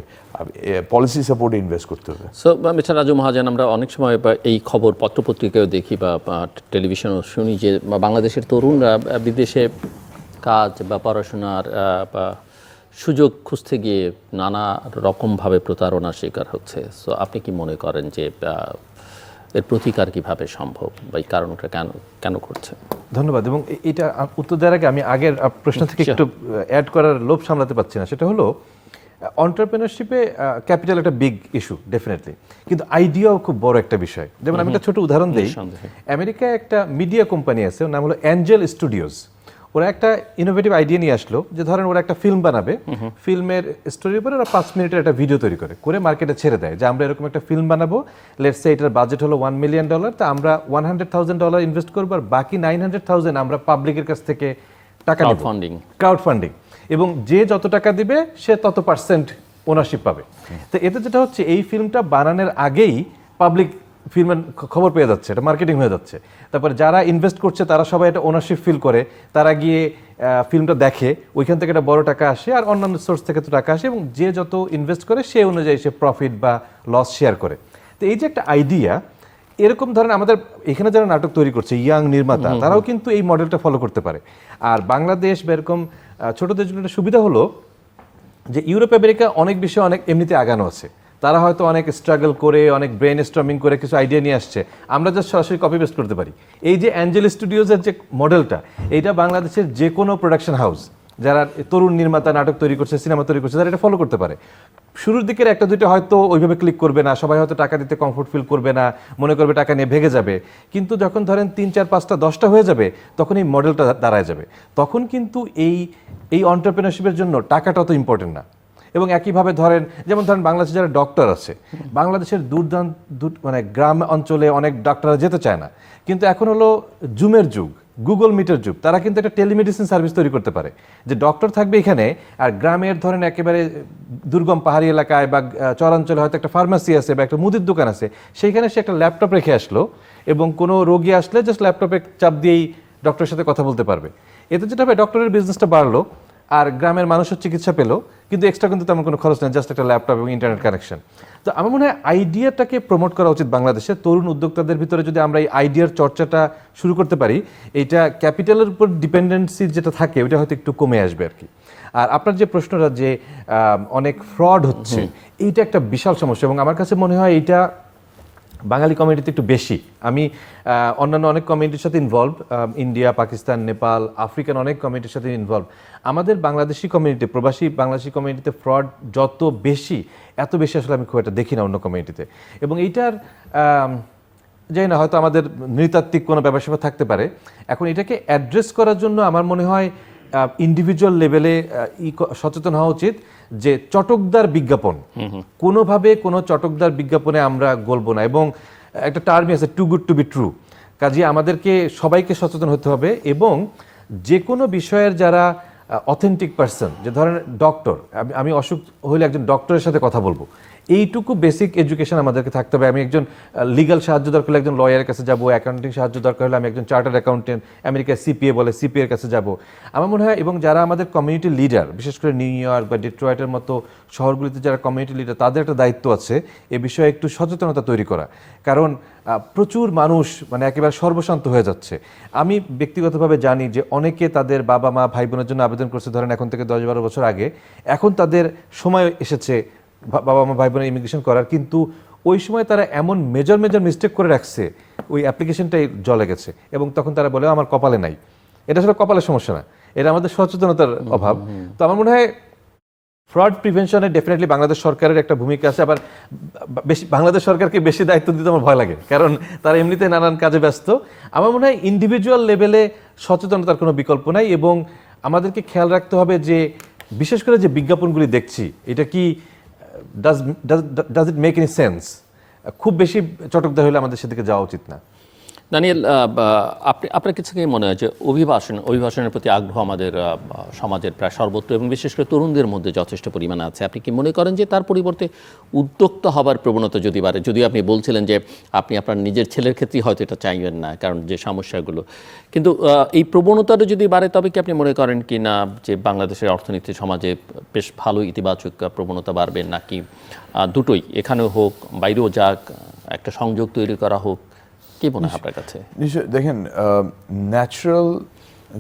পলিসি সাপোর্টে ইনভেস্ট করতে হবে। সো মিস্টার রাজু মহাজন, আমরা অনেক সময় এই খবর পত্রপত্রিকায় দেখি বা টেলিভিশনও শুনি যে বাংলাদেশের তরুণরা বিদেশে কাজ বা পড়াশোনার বা সুযোগ খুঁজতে গিয়ে নানা রকমভাবে প্রতারণার শিকার হচ্ছে। সো আপনি কি মনে করেন যে এর প্রতিকার কিভাবে সম্ভব বা এই কারণটা কেন করছে? ধন্যবাদ। এবং এটা উত্তর দেওয়ার আগে আমি আগের প্রশ্ন থেকে একটু অ্যাড করার লোভ সামলাতে পারছি না। সেটা হলো এন্টারপ্রেনারশিপে ক্যাপিটাল একটা বিগ ইস্যু ডেফিনেটলি, কিন্তু আইডিয়াও খুব বড় একটা বিষয়। যেমন আমি একটা ছোট উদাহরণ দিই, আমেরিকায় একটা মিডিয়া কোম্পানি আছে, ওর নাম হলো অ্যাঞ্জেল স্টুডিওজ। ওরা একটা ইনোভেটিভ আইডিয়া নিয়ে আসলো যে ধরেন ওরা একটা ফিল্ম বানাবে, ফিল্মের স্টোরির উপরে ওরা 5 মিনিটের একটা ভিডিও তৈরি করে মার্কেটে ছেড়ে দেয় যে আমরা এরকম একটা ফিল্ম বানাবো, লেটস সে এটার বাজেট হলো $1 মিলিয়ন, তা আমরা $100,000 ইনভেস্ট করবো, আর বাকি $900,000 আমরা পাবলিকের কাছ থেকে টাকা নেব, ক্রাউড ফান্ডিং, এবং যে যত টাকা দিবে সে তত % ওনারশিপ পাবে। তো এতে যেটা হচ্ছে এই ফিল্মটা বানানোর আগেই পাবলিক ফিল্মের খবর পেয়ে যাচ্ছে, এটা মার্কেটিং হয়ে যাচ্ছে। তারপরে যারা ইনভেস্ট করছে তারা সবাই এটা ওনারশিপ ফিল করে, তারা গিয়ে ফিল্মটা দেখে, ওইখান থেকে একটা বড় টাকা আসে, আর অন্যান্য সোর্স থেকে তো টাকা আসে, এবং যে যত ইনভেস্ট করে সে অনুযায়ী সে প্রফিট বা লস শেয়ার করে। তো এই যে একটা আইডিয়া, এরকম ধরেন আমাদের এখানে যারা নাটক তৈরি করছে ইয়াং নির্মাতা, তারাও কিন্তু এই মডেলটা ফলো করতে পারে। আর বাংলাদেশ বা এরকম ছোট দেশগুলোর সুবিধা হলো যে ইউরোপ আমেরিকা অনেক বিষয়ে অনেক এমনিতে আগানো আছে, তারা হয়তো অনেক স্ট্রাগল করে অনেক ব্রেন স্টর্মিং করে কিছু আইডিয়া নিয়ে আসছে, আমরা জাস্ট সরাসরি কপি পেস্ট করতে পারি। এই যে অ্যাঞ্জেল স্টুডিওজের যে মডেলটা, এইটা বাংলাদেশের যে কোনো প্রোডাকশন হাউস যারা তরুণ নির্মাতা নাটক তৈরি করছে, সিনেমা তৈরি করছে, তারা এটা ফলো করতে পারে। শুরুর দিকের একটা দুইটা হয়তো ওইভাবে ক্লিক করবে না, সবাই হয়তো টাকা দিতে কমফোর্ট ফিল করবে না, মনে করবে টাকা নিয়ে ভেগে যাবে, কিন্তু যখন ধরেন 3, 4, 5টা 10টা হয়ে যাবে তখন এই মডেলটা দাঁড়ায় যাবে। তখন কিন্তু এই এন্টারপ্রেনারশিপের জন্য টাকাটা অত ইম্পর্টেন্ট না। এবং একইভাবে ধরেন বাংলাদেশে যারা ডক্টর আছে, বাংলাদেশের মানে গ্রাম অঞ্চলে অনেক ডাক্তাররা যেতে চায় না, কিন্তু এখন হলো জুমের যুগ, গুগল মিটের যুগ, তারা কিন্তু একটা টেলিমেডিসিন সার্ভিস তৈরি করতে পারে, যে ডক্টর থাকবে এখানে, আর গ্রামের ধরেন একেবারে দুর্গম পাহাড়ি এলাকায় বা চরাঞ্চলে হয়তো একটা ফার্মাসি আছে বা একটা মুদির দোকান আছে, সেইখানে সে একটা ল্যাপটপ রেখে আসলো এবং কোনো রোগী আসলে জাস্ট ল্যাপটপে চাপ দিয়েই ডক্টরের সাথে কথা বলতে পারবে। এতে যেটা হবে, ডক্টরের বিজনেসটা বাড়লো আর গ্রামের মানুষের চিকিৎসা পেলো, কিন্তু এক্সট্রা কিন্তু তেমন কোনো খরচ নেই, জাস্ট একটা ল্যাপটপ এবং ইন্টারনেট কানেকশন। তো আমার মনে হয় আইডিয়াটাকে প্রমোট করা উচিত বাংলাদেশে। তরুণ উদ্যোক্তাদের ভিতরে যদি আমরা এই আইডিয়ার চর্চাটা শুরু করতে পারি, এইটা ক্যাপিটালের উপর ডিপেন্ডেন্সি যেটা থাকে ওইটা হয়তো একটু কমে আসবে আর কি। আর আপনার যে প্রশ্নটা যে অনেক ফ্রড হচ্ছে, এইটা একটা বিশাল সমস্যা এবং আমার কাছে মনে হয় এইটা বাঙালি কমিউনিটিতে একটু বেশি। আমি অন্যান্য অনেক কমিউনিটির সাথে involve, India, Pakistan, Nepal, African অনেক কমিউনিটির সাথে ইনভলভ। আমাদের বাংলাদেশি কমিউনিটি, প্রবাসী বাংলাদেশি কমিউনিটিতে ফ্রড যত বেশি, এত বেশি আসলে আমি খুব একটা দেখি না অন্য কমিউনিটিতে। এবং এইটার জানি না, হয়তো আমাদের নৃতাত্ত্বিক কোনো ব্যাপার থাকতে পারে। এখন এটাকে অ্যাড্রেস করার জন্য আমার মনে হয় ইন্ডিভিজুয়াল লেভেলে সচেতন হওয়া উচিত যে চটকদার বিজ্ঞাপন, কোনোভাবে কোনো চটকদার বিজ্ঞাপনে আমরা গলবো না। এবং একটা টার্মই আছে, too good to be true. কাজে আমাদেরকে সবাইকে সচেতন হতে হবে এবং যে কোনো বিষয়ের যারা অথেন্টিক পার্সন, যে ধরেন ডক্টর, আমি অসুখ হলে একজন ডক্টরের সাথে কথা বলবো, এইটুকু বেসিক এডুকেশন আমাদেরকে থাকতে হবে। আমি একজন লিগাল সাহায্য দরকার হলে একজন লয়ারের কাছে যাব, অ্যাকাউন্টিং সাহায্য দরকার হলে আমি একজন চার্টার্ড অ্যাকাউন্টেন্ট, আমেরিকায় সিপিএ বলে, সিপিএর কাছে যাব। আমার মনে হয় এবং যারা আমাদের কমিউনিটি লিডার, বিশেষ করে নিউ ইয়র্ক বা ডিট্রয়েটের মতো শহরগুলিতে যারা কমিউনিটি লিডার, তাদের একটা দায়িত্ব আছে এ বিষয়ে একটু সচেতনতা তৈরি করা। কারণ প্রচুর মানুষ মানে একেবারে সর্বশান্ত হয়ে যাচ্ছে। আমি ব্যক্তিগতভাবে জানি যে অনেকে তাদের বাবা মা ভাই বোনের জন্য আবেদন করছে ধরেন এখন থেকে 10-12 বছর আগে, এখন তাদের সময় এসেছে বাবা মা ভাই বোনের ইমিগ্রেশন করার, কিন্তু ওই সময় তারা এমন মেজর মিস্টেক করে রাখছে, ওই অ্যাপ্লিকেশনটাই জলে গেছে এবং তখন তারা বলে আমার কপালে নাই। এটা আসলে কপালের সমস্যা না, এটা আমাদের সচেতনতার অভাব। তো আমার মনে হয় ফ্রড প্রিভেনশনে ডেফিনেটলি বাংলাদেশ সরকারের একটা ভূমিকা আছে। আবার বেশি বাংলাদেশ সরকারকে বেশি দায়িত্ব দিতে আমার ভয় লাগে, কারণ তারা এমনিতে নানান কাজে ব্যস্ত। আমার মনে হয় ইন্ডিভিজুয়াল লেভেলে সচেতনতার কোনো বিকল্প নাই এবং আমাদেরকে খেয়াল রাখতে হবে যে বিশেষ করে যে বিজ্ঞাপনগুলি দেখছি, এটা কি does it make any sense? খুব বেশি চটকদার হলে আমাদের সেদিকে যাওয়া উচিত না। দানিয়েল, আপনার কাছে কি মনে হয় যে অভিবাসনের প্রতি আগ্রহ আমাদের সমাজের প্রায় সর্বত্র এবং বিশেষ করে তরুণদের মধ্যে যথেষ্ট পরিমাণে আছে? আপনি কি মনে করেন যে তার পরিবর্তে উদ্যোক্তা হবার প্রবণতা যদি বাড়ে? যদিও আপনি বলছিলেন যে আপনি আপনার নিজের ছেলের ক্ষেত্রেই হয়তো এটা চাইবেন না, কারণ যে সমস্যাগুলো, কিন্তু এই প্রবণতাটা যদি বাড়ে তবে কি আপনি মনে করেন কি না যে বাংলাদেশের অর্থনীতি সমাজে বেশ ভালো ইতিবাচক প্রবণতা বাড়বে, নাকি দুটোই, এখানেও হোক বাইরেও যাক, একটা সংযোগ তৈরি করা হোক? কি মনে হয় আপনার কাছে? দেখেন, ন্যাচারাল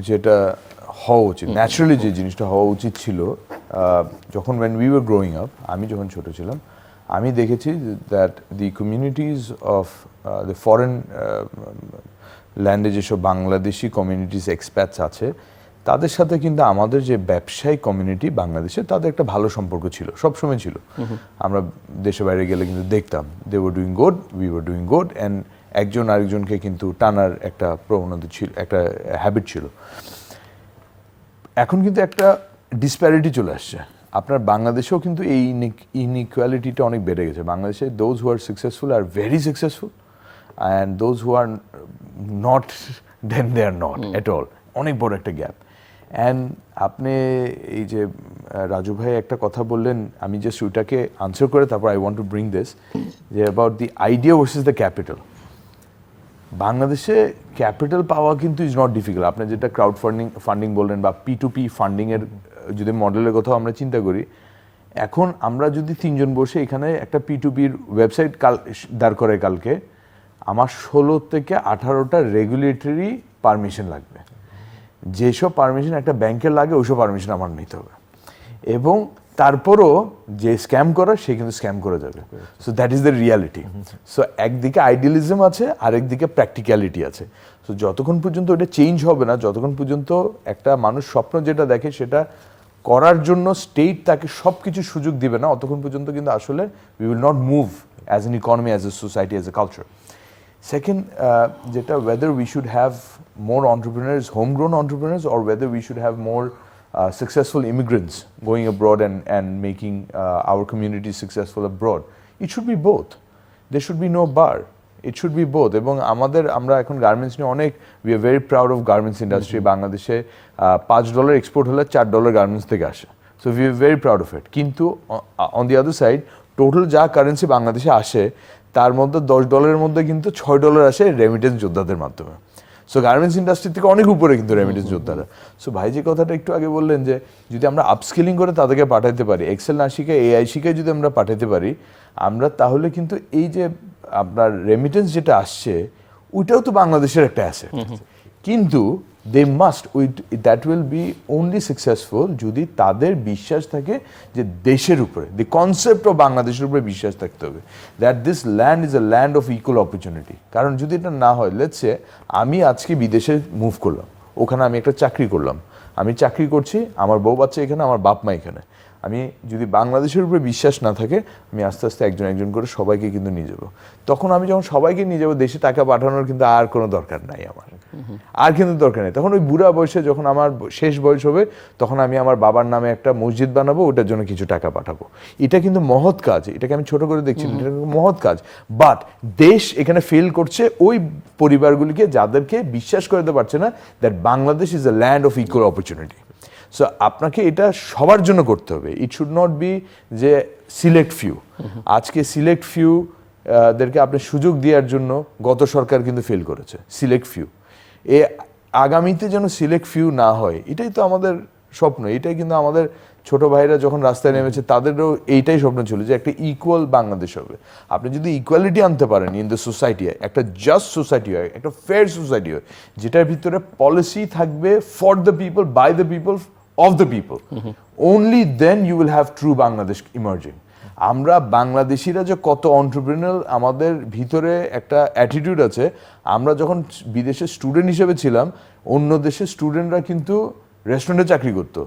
যেটা হওয়া উচিত, ন্যাচারালি যে জিনিসটা হওয়া উচিত ছিল, যখন when we were growing up, আমি যখন ছোট ছিলাম, আমি দেখেছি that the communities of the foreign ল্যান্ডে যেসব বাংলাদেশি কমিউনিটিস এক্সপ্যাটস আছে, তাদের সাথে কিন্তু আমাদের যে ব্যবসায়িক কমিউনিটি বাংলাদেশে, তাদের একটা ভালো সম্পর্ক ছিল, সবসময় ছিল। আমরা দেশে বাইরে গেলে কিন্তু দেখতাম they were doing good, we were doing good, and একজন আরেকজনকে কিন্তু টানার একটা প্রবণতা ছিল, একটা হ্যাবিট ছিল। এখন কিন্তু একটা ডিসপ্যারিটি চলে আসছে। আপনার বাংলাদেশেও কিন্তু এই ইনইকুয়ালিটিটা অনেক বেড়ে গেছে। বাংলাদেশে those who are successful are very successful, and those who are not, then they are not at all. অনেক বড় একটা গ্যাপ। অ্যান্ড আপনি এই যে রাজু ভাই একটা কথা বললেন, আমি জাস্ট ওইটাকে আনসার করে তারপর I want to bring this, যে about the idea versus the capital. বাংলাদেশে ক্যাপিটাল পাওয়া কিন্তু ইজ নট ডিফিকাল্ট। আপনি যেটা ক্রাউড ফান্ডিং বললেন বা P2P ফান্ডিংয়ের যদি মডেলের কথাও আমরা চিন্তা করি, এখন আমরা যদি 3 জন বসে এখানে একটা P2P ওয়েবসাইট দাঁড় করে, কালকে আমার 16 থেকে 18টা রেগুলেটরি পারমিশন লাগবে। যেসব পারমিশন একটা ব্যাংকের লাগে, ওইসব পারমিশন আমার নিতে হবে, এবং তারপরও যে স্ক্যাম করার সে কিন্তু স্ক্যাম করে যাবে। So that is the reality. So একদিকে আইডিয়ালিজম আছে, আরেকদিকে প্র্যাকটিক্যালিটি আছে। সো যতক্ষণ পর্যন্ত ওটা চেঞ্জ হবে না, যতক্ষণ পর্যন্ত একটা মানুষ স্বপ্ন যেটা দেখে সেটা করার জন্য স্টেট তাকে সব কিছু সুযোগ দিবে না, অতক্ষণ পর্যন্ত কিন্তু আসলে we will not move as an economy, as a society, as a culture. Second, যেটা whether we should have more entrepreneurs, homegrown entrepreneurs, or whether we should have more successful immigrants going abroad and making our community successful abroad. It should be both. There should be no bar. It should be both. এবং আমরা এখন garments নিয়ে অনেক we are very proud of garments industry. বাংলাদেশে $5 export হলে $4 garments থেকে আসে, so we are very proud of it. কিন্তু on the other side total যা কারেন্সি বাংলাদেশে আসে তার মধ্যে $10 মধ্যে কিন্তু $6 আসে রেমিটেন্স যোদ্ধাদের মাধ্যমে। সো গার্মেন্টস ইন্ডাস্ট্রি থেকে অনেক উপরে কিন্তু রেমিটেন্স যোদ্ধারা। সো ভাই যে কথাটা একটু আগে বললেন যে যদি আমরা আপস্কিলিং করে তাদেরকে পাঠাতে পারি, এক্সেল না শিখে এআই শিখে যদি আমরা পাঠাতে পারি, আমরা তাহলে কিন্তু এই যে আপনার রেমিটেন্স যেটা আসছে ওইটাও তো বাংলাদেশের একটা অ্যাসেট। কিন্তু they must that will be only successful যদি তাদের বিশ্বাস থাকে যে দেশের উপরে, দি কনসেপ্ট অফ বাংলাদেশের উপরে বিশ্বাস থাকতে হবে, that this land is a land of equal opportunity. কারণ যদি এটা না হয়, লেটস সে আমি আজকে বিদেশে মুভ করলাম, ওখানে আমি একটা চাকরি করলাম, আমি চাকরি করছি, আমার বউ বাচ্চা এখানে, আমার বাপ মা এখানে, আমি যদি বাংলাদেশের উপরে বিশ্বাস না থাকে আমি আস্তে আস্তে একজন করে সবাইকে কিন্তু নিয়ে যাবো। তখন আমি যখন সবাইকে নিয়ে যাবো দেশে টাকা পাঠানোর কিন্তু আর কোনো দরকার নাই আমার, আর কিন্তু দরকার নেই। তখন ওই বুড়া বয়সে যখন আমার শেষ বয়স হবে তখন আমি আমার বাবার নামে একটা মসজিদ বানাবো, ওটার জন্য কিছু টাকা পাঠাবো। এটা কিন্তু মহৎ কাজ, এটাকে আমি ছোট করে দেখছি, এটা মহৎ কাজ। বাট দেশ এখানে ফেল করছে ওই পরিবারগুলিকে যাদেরকে বিশ্বাস করতে পারছে না that Bangladesh is a land of equal opportunity. So আপনাকে এটা সবার জন্য করতে হবে। ইট শুড নট বি যে সিলেক্ট ফিউ। আজকে সিলেক্ট ফিউ দেরকে আপনি সুযোগ দেওয়ার জন্য গত সরকার কিন্তু ফেল করেছে। সিলেক্ট ফিউ আগামীতে যেন সিলেক্ট ফিউ না হয়, এটাই তো আমাদের স্বপ্ন। এটাই কিন্তু আমাদের ছোট ভাইরা যখন রাস্তায় নেমেছে তাদেরও এইটাই স্বপ্ন ছিল যে একটা ইকুয়াল বাংলাদেশ হবে। আপনি যদি ইকুয়ালিটি আনতে পারেন ইন দ্য সোসাইটি, একটা জাস্ট সোসাইটি হয়, একটা ফেয়ার সোসাইটি হয়, যেটার ভিতরে পলিসি থাকবে for the people, by the people, of the people, only then you will have true Bangladesh emerging. আমরা বাংলাদেশিরা যে কত এন্টারপ্রেনার, আমাদের ভিতরে একটা অ্যাটিটিউড আছে। আমরা যখন বিদেশের স্টুডেন্ট হিসেবে ছিলাম, অন্য দেশের স্টুডেন্টরা কিন্তু রেস্টুরেন্টে চাকরি করতো,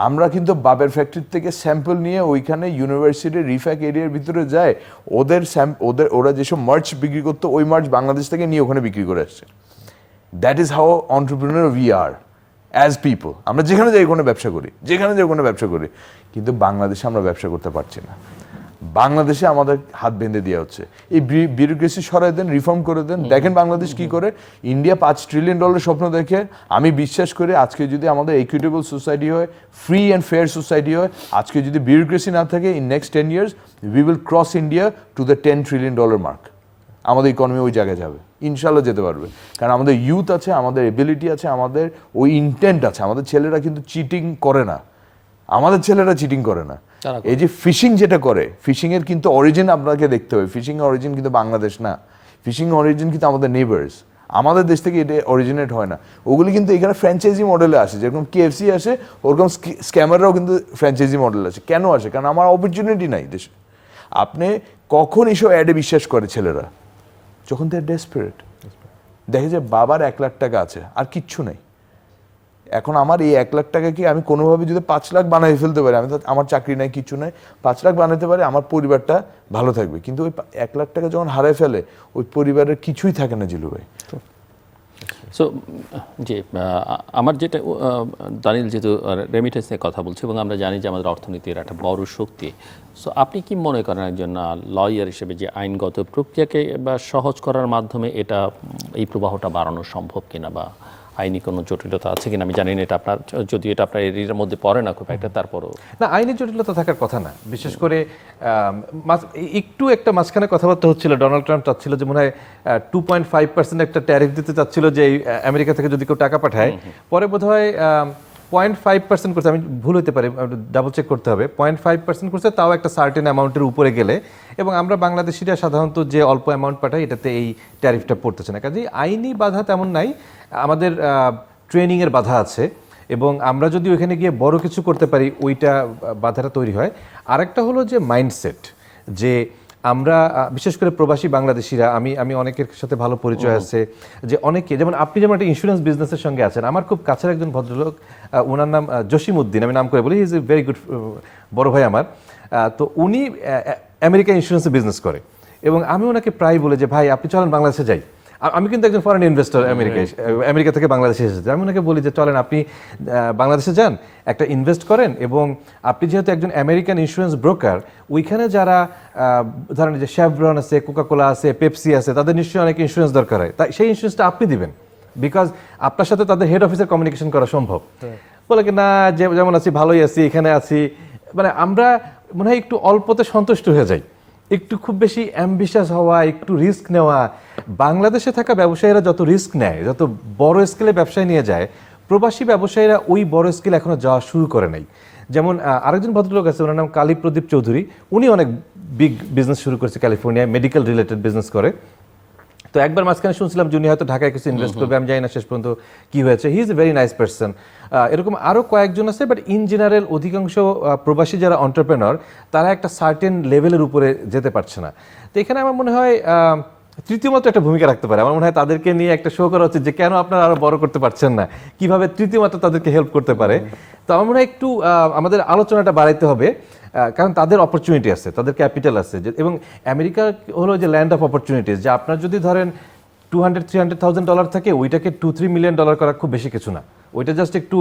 আমরা কিন্তু বাবের ফ্যাক্টরি থেকে স্যাম্পল নিয়ে ওইখানে ইউনিভার্সিটির রিফ্যাক এরিয়ার ভিতরে যায়, ওরা যেসব মার্চ বিক্রি করতো ওই মার্চ বাংলাদেশ থেকে নিয়ে ওখানে বিক্রি করে আসছে। That is how entrepreneur we are as people. আমরা যেখানে যাই ওখানে ব্যবসা করি, যেখানে যাই ওখানে ব্যবসা করি, কিন্তু বাংলাদেশে আমরা ব্যবসা করতে পারছি না। বাংলাদেশে আমাদের হাত বেঁধে দেওয়া হচ্ছে। এই বিউরোক্রেসি সরাই দেন, রিফর্ম করে দেন। দেখেন বাংলাদেশ কি করে। ইন্ডিয়া $5 ট্রিলিয়ন স্বপ্ন দেখে। আমি বিশ্বাস করি আজকে যদি আমাদের ইকুইটেবল সোসাইটি হয়, ফ্রি অ্যান্ড ফেয়ার সোসাইটি হয়, আজকে যদি বিউরোক্রেসি না থাকে, in next 10 years we will cross India to the $10 trillion mark. আমাদের ইকোনমি ওই জায়গায় যাবে, ইনশাল্লাহ যেতে পারবে। কারণ আমাদের ইউথ আছে, আমাদের এবিলিটি আছে, আমাদের ওই ইন্টেন্ট আছে। আমাদের ছেলেরা কিন্তু চিটিং করে না, আমাদের ছেলেরা চিটিং করে না। এই যে ফিশিং যেটা করে, ফিশিং এর কিন্তু অরিজিন আপনাকে দেখতে হবে। ফিশিং এর অরিজিন কিন্তু বাংলাদেশ না, ফিশিং অরিজিন কিন্তু আমাদের নেবার্স। আমাদের দেশ থেকে এটা অরিজিনেট হয় না। ওগুলি কিন্তু এখানে ফ্র্যাঞ্চাইজি মডেলে আসে, যেরকম KFC আসে ওরকম স্ক্যামাররাও কিন্তু ফ্র্যাঞ্চাইজি মডেল আসে। কেন আসে? কারণ আমার অপরচুনিটি নাই দেশে। আপনি কখন এসব অ্যাডে বিশ্বাস করে ছেলেরা? যখন দে আর ডেসপারেট। দেখে যে বাবার $1 লাখ আছে আর কিচ্ছু নেই। এখন আমার এই $1 লাখ কি আমি কোনোভাবে যদি 5 লাখ বানাই ফেলতে পারি, আমি তো, আমার চাকরি নাই, কিছু নাই, 5 লাখ বানাতে পারি, আমার পরিবারটা ভালো থাকবে। কিন্তু ওই $1 লাখ যখন হারায় ফেলে ওই পরিবারের কিছুই থাকে না জিলু ভাই। সো জি, আমার যেটা দানিল যেহেতু রেমিটেন্স নিয়ে কথা বলছে এবং আমরা জানি যে আমাদের অর্থনীতির একটা বড় শক্তি, সো আপনি কি মনে করেন একজন লয়ার হিসেবে যে আইনগত প্রক্রিয়াকে বা সহজ করার মাধ্যমে এটা এই প্রবাহটা বাড়ানো সম্ভব কিনা, বা আইনি কোনো জটিলতা আছে কিনা? আমি জানি না, এটা আপনার, যদি এটা আপনার এরিয়ার মধ্যে পড়ে না খুব একটা, তারপরও না, আইনি জটিলতা থাকার কথা না। বিশেষ করে একটু একটা মাঝখানে কথাবার্তা হচ্ছিল, ডোনাল্ড ট্রাম্প চাচ্ছিল যে মনে হয় 2.5% একটা ট্যারিফ দিতে চাচ্ছিল যে আমেরিকা থেকে যদি কেউ টাকা পাঠায়। পরে বোধ হয় 0.5% করছে, আমি ভুল হতে পারি, ডাবল চেক করতে হবে। 0.5% করছে, তাও একটা সার্টেন অ্যামাউন্টের উপরে গেলে। এবং আমরা বাংলাদেশিরা সাধারণত যে অল্প অ্যামাউন্ট পাঠাই এটাতে এই ট্যারিফটা পড়তেছে না। কাজেই আইনি বাধা তেমন নাই, আমাদের ট্রেনিংয়ের বাধা আছে। এবং আমরা যদি ওইখানে গিয়ে বড় কিছু করতে পারি ওইটা বাধাটা তৈরি হয়। আরেকটা হলো যে মাইন্ডসেট, যে আমরা বিশেষ করে প্রবাসী বাংলাদেশিরা, আমি অনেকের সাথে ভালো পরিচয় আছে, যে অনেকে, যেমন আপনি যেমন একটা ইন্স্যুরেন্স বিজনেসের সঙ্গে আছেন, আমার খুব কাছের একজন ভদ্রলোক, ওনার নাম জসিমউদ্দিন, আমি নাম করে বলি, ইজ এ ভেরি গুড বড় ভাই আমার। তো উনি আমেরিকা ইন্স্যুরেন্সে বিজনেস করে এবং আমি ওনাকে প্রায় বলি যে ভাই আপনি চলেন বাংলাদেশে যাই, আমি কিন্তু একজন ফরেন ইনভেস্টর আমেরিকা থেকে বাংলাদেশে এসেছে, আমি ওনাকে বলি যে চলেন আপনি বাংলাদেশে যান, একটা ইনভেস্ট করেন, এবং আপনি যেহেতু একজন আমেরিকান ইন্স্যুরেন্স ব্রোকার, ওইখানে যারা ধরেন যে শেভরন আছে, কোকাকোলা আছে, পেপসি আছে, তাদের নিশ্চয়ই অনেক ইন্স্যুরেন্স দরকার হয়, তাই সেই ইন্স্যুরেন্সটা আপনি দিবেন, বিকজ আপনার সাথে তাদের হেড অফিসের কমিউনিকেশন করা সম্ভব। বলে কি না, যেমন আছি ভালোই আছি, এখানে আছি, মানে আমরা মনে হয় একটু অল্পতে সন্তুষ্ট হয়ে যাই, একটু খুব বেশি অ্যাম্বিশাস হওয়া, একটু রিস্ক নেওয়া। বাংলাদেশে থাকা ব্যবসায়ীরা যত রিস্ক নেয়, যত বড় স্কেলে ব্যবসায় নিয়ে যায়, প্রবাসী ব্যবসায়ীরা ওই বড় স্কেলে এখনো যাওয়া শুরু করে নাই। যেমন আরেকজন ভদ্রলোক আছে, ওনার নাম কালী প্রদীপ চৌধুরী, উনি অনেক বিগ বিজনেস শুরু করেছে ক্যালিফোর্নিয়ায়, মেডিকেল রিলেটেড বিজনেস করে। তো একবার মাঝখানে শুনছিলাম যে উনি হয়তো ঢাকায় কিছু ইনভেস্ট করবে, আমি জানি না শেষ পর্যন্ত কি হয়েছে। He is a very nice person. এরকম আরও কয়েকজন আছে, বাট ইন জেনারেল অধিকাংশ প্রবাসী যারা এন্টারপ্রেনার, তারা একটা সার্টেন লেভেলের উপরে যেতে পারছে না। তো এখানে আমার মনে হয় তৃতীয় মাত্র একটা ভূমিকা রাখতে পারে। আমার মনে হয় তাদেরকে নিয়ে একটা শো করা উচিত যে কেন আপনারা আরো বড় করতে পারছেন না, কিভাবে তৃতীয় মাত্র তাদেরকে হেল্প করতে পারে। তো আমার মনে হয় একটু আমাদের আলোচনাটা বাড়াইতে হবে, কারণ তাদের অপরচুনিটি আছে, তাদের ক্যাপিটাল আছে, এবং আমেরিকা হলো যে ল্যান্ড অফ অপরচুনিটিস, যে আপনার যদি ধরেন $200,000-300,000 থাকে, ওইটাকে $2-3 মিলিয়ন করা খুব বেশি কিছু না, ওইটা জাস্ট একটু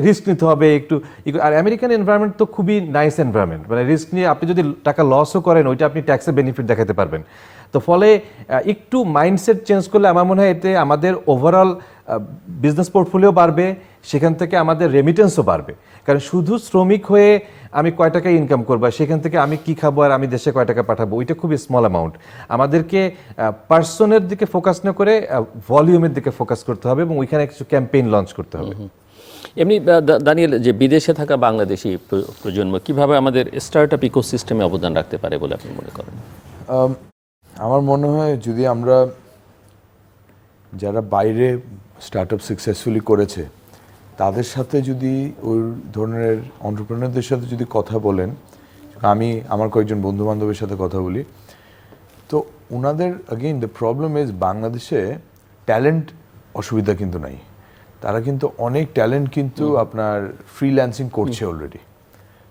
রিস্ক নিতে হবে একটু। আর আমেরিকান এনভায়রনমেন্ট তো খুবই নাইস এনভায়রনমেন্ট, মানে রিস্ক নিয়ে আপনি যদি টাকা লসও করেন, ওইটা আপনি ট্যাক্সের বেনিফিট দেখাতে পারবেন। তো ফলে একটু মাইন্ডসেট চেঞ্জ করলে আমার মনে হয় এতে আমাদের ওভারঅল বিজনেস পোর্টফোলিও বাড়বে, সেখান থেকে আমাদের রেমিটেন্সও বাড়বে। কারণ শুধু শ্রমিক হয়ে আমি কয় টাকা ইনকাম করবো, সেখান থেকে আমি কি খাবো আর আমি দেশে কয় টাকা পাঠাবো, ওইটা খুবই স্মল অ্যামাউন্ট। আমাদেরকে পার্সনের দিকে ফোকাস না করে ভলিউমের দিকে ফোকাস করতে হবে, এবং ওইখানে কিছু ক্যাম্পেইন লঞ্চ করতে হবে। এমনি দানিয়েল, যে বিদেশে থাকা বাংলাদেশি প্রজন্ম কিভাবে আমাদের স্টার্টআপ ইকোসিস্টেমে অবদান রাখতে পারে বলে আপনি মনে করেন? আমার মনে হয় যদি আমরা যারা বাইরে স্টার্টআপ সাকসেসফুলি করেছে তাদের সাথে যদি ওই ধরনের এন্টারপ্রেনারদের সাথে যদি কথা বলেন, আমি আমার কয়েকজন বন্ধু বান্ধবের সাথে কথা বলি, তো ওনাদের অ্যাগেইন দ্য প্রবলেম ইজ বাংলাদেশে ট্যালেন্ট অসুবিধা কিন্তু নাই, তারা কিন্তু অনেক ট্যালেন্ট কিন্তু আপনার ফ্রিল্যান্সিং করছে অলরেডি।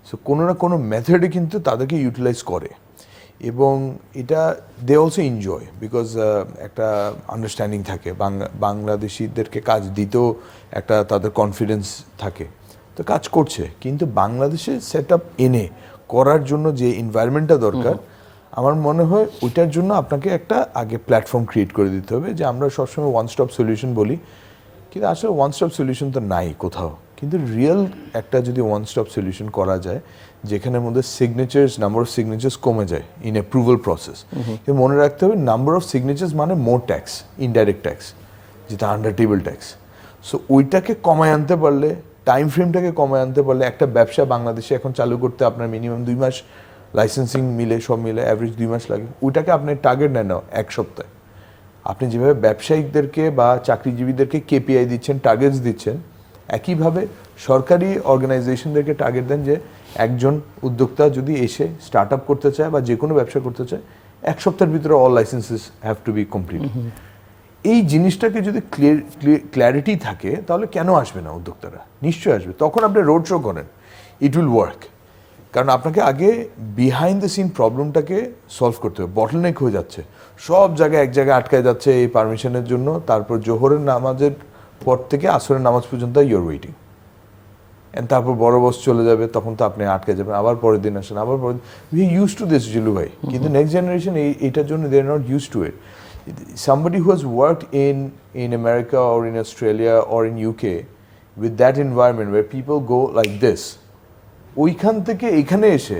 সো কোনো না কোনো মেথডে কিন্তু তাদেরকে ইউটিলাইজ করে, এবং এটা দে অলসো এনজয়, বিকজ একটা আন্ডারস্ট্যান্ডিং থাকে, বাংলাদেশিদেরকে কাজ দিতেও একটা তাদের কনফিডেন্স থাকে, তো কাজ করছে। কিন্তু বাংলাদেশে সেট আপ এনে করার জন্য যে এনভায়রনমেন্টটা দরকার, আমার মনে হয় ওইটার জন্য আপনাকে একটা আগে প্ল্যাটফর্ম ক্রিয়েট করে দিতে হবে। যে আমরা সবসময় ওয়ান স্টপ সলিউশন বলি, কিন্তু আসলে ওয়ান স্টপ সলিউশন তো নাই কোথাও, কিন্তু রিয়েল একটা যদি ওয়ান স্টপ সলিউশন করা যায় যেখানের মধ্যে নাম্বার অফ সিগনেচার্স কমে যায় ইন অ্যাপ্রুভাল প্রসেস। কিন্তু মনে রাখতে হবে নাম্বার অফ সিগনেচার্স মানে মোর ট্যাক্স, ইনডাইরেক্ট ট্যাক্স, যেটা আন্ডার টেবল ট্যাক্স। সো ওইটাকে কমায় আনতে পারলে, টাইম ফ্রেমটাকে কমায় আনতে পারলে, একটা ব্যবসা বাংলাদেশে এখন চালু করতে আপনার মিনিমাম 2 মাস লাইসেন্সিং মিলে সব মিলে অ্যাভারেজ 2 মাস লাগে, ওইটাকে আপনি টার্গেট নেন না 1 সপ্তাহে। আপনি যেভাবে ব্যবসায়িকদেরকে বা চাকরিজীবীদেরকে কেপিআই দিচ্ছেন, টার্গেটস দিচ্ছেন, একইভাবে সরকারি অর্গানাইজেশনদেরকে টার্গেট দেন যে একজন উদ্যোক্তা যদি এসে স্টার্ট আপ করতে চায় বা যে কোনো ব্যবসা করতে চায়, 1 সপ্তাহের ভিতরে all licences have to be complete. এই জিনিসটাকে যদি ক্ল্যারিটি থাকে, তাহলে কেন আসবে না উদ্যোক্তারা? নিশ্চয়ই আসবে। তখন আপনি রোড শো করেন, ইট উইল ওয়ার্ক। কারণ আপনাকে আগে বিহাইন্ড দ্য সিন প্রবলেমটাকে সলভ করতে হবে। বটলনেক হয়ে যাচ্ছে, সব জায়গায় এক জায়গায় আটকায় যাচ্ছে এই পারমিশনের জন্য, তারপর জোহরের নামাজের পর থেকে আসরের নামাজ পর্যন্ত ইউর ওয়েটিং, এন্ড তারপর বড় বস চলে যাবে, তখন তো আপনি আটকে যাবেন, আবার পরের দিন আসেন, আবার পরের দিন। উই ইউজ টু দিস জিলু ভাই, কিন্তু নেক্সট জেনারেশন এইটার জন্য they are not use to it. Somebody who has worked in America or in Australia or in UK with that environment where people go like this, ওইখান থেকে এখানে এসে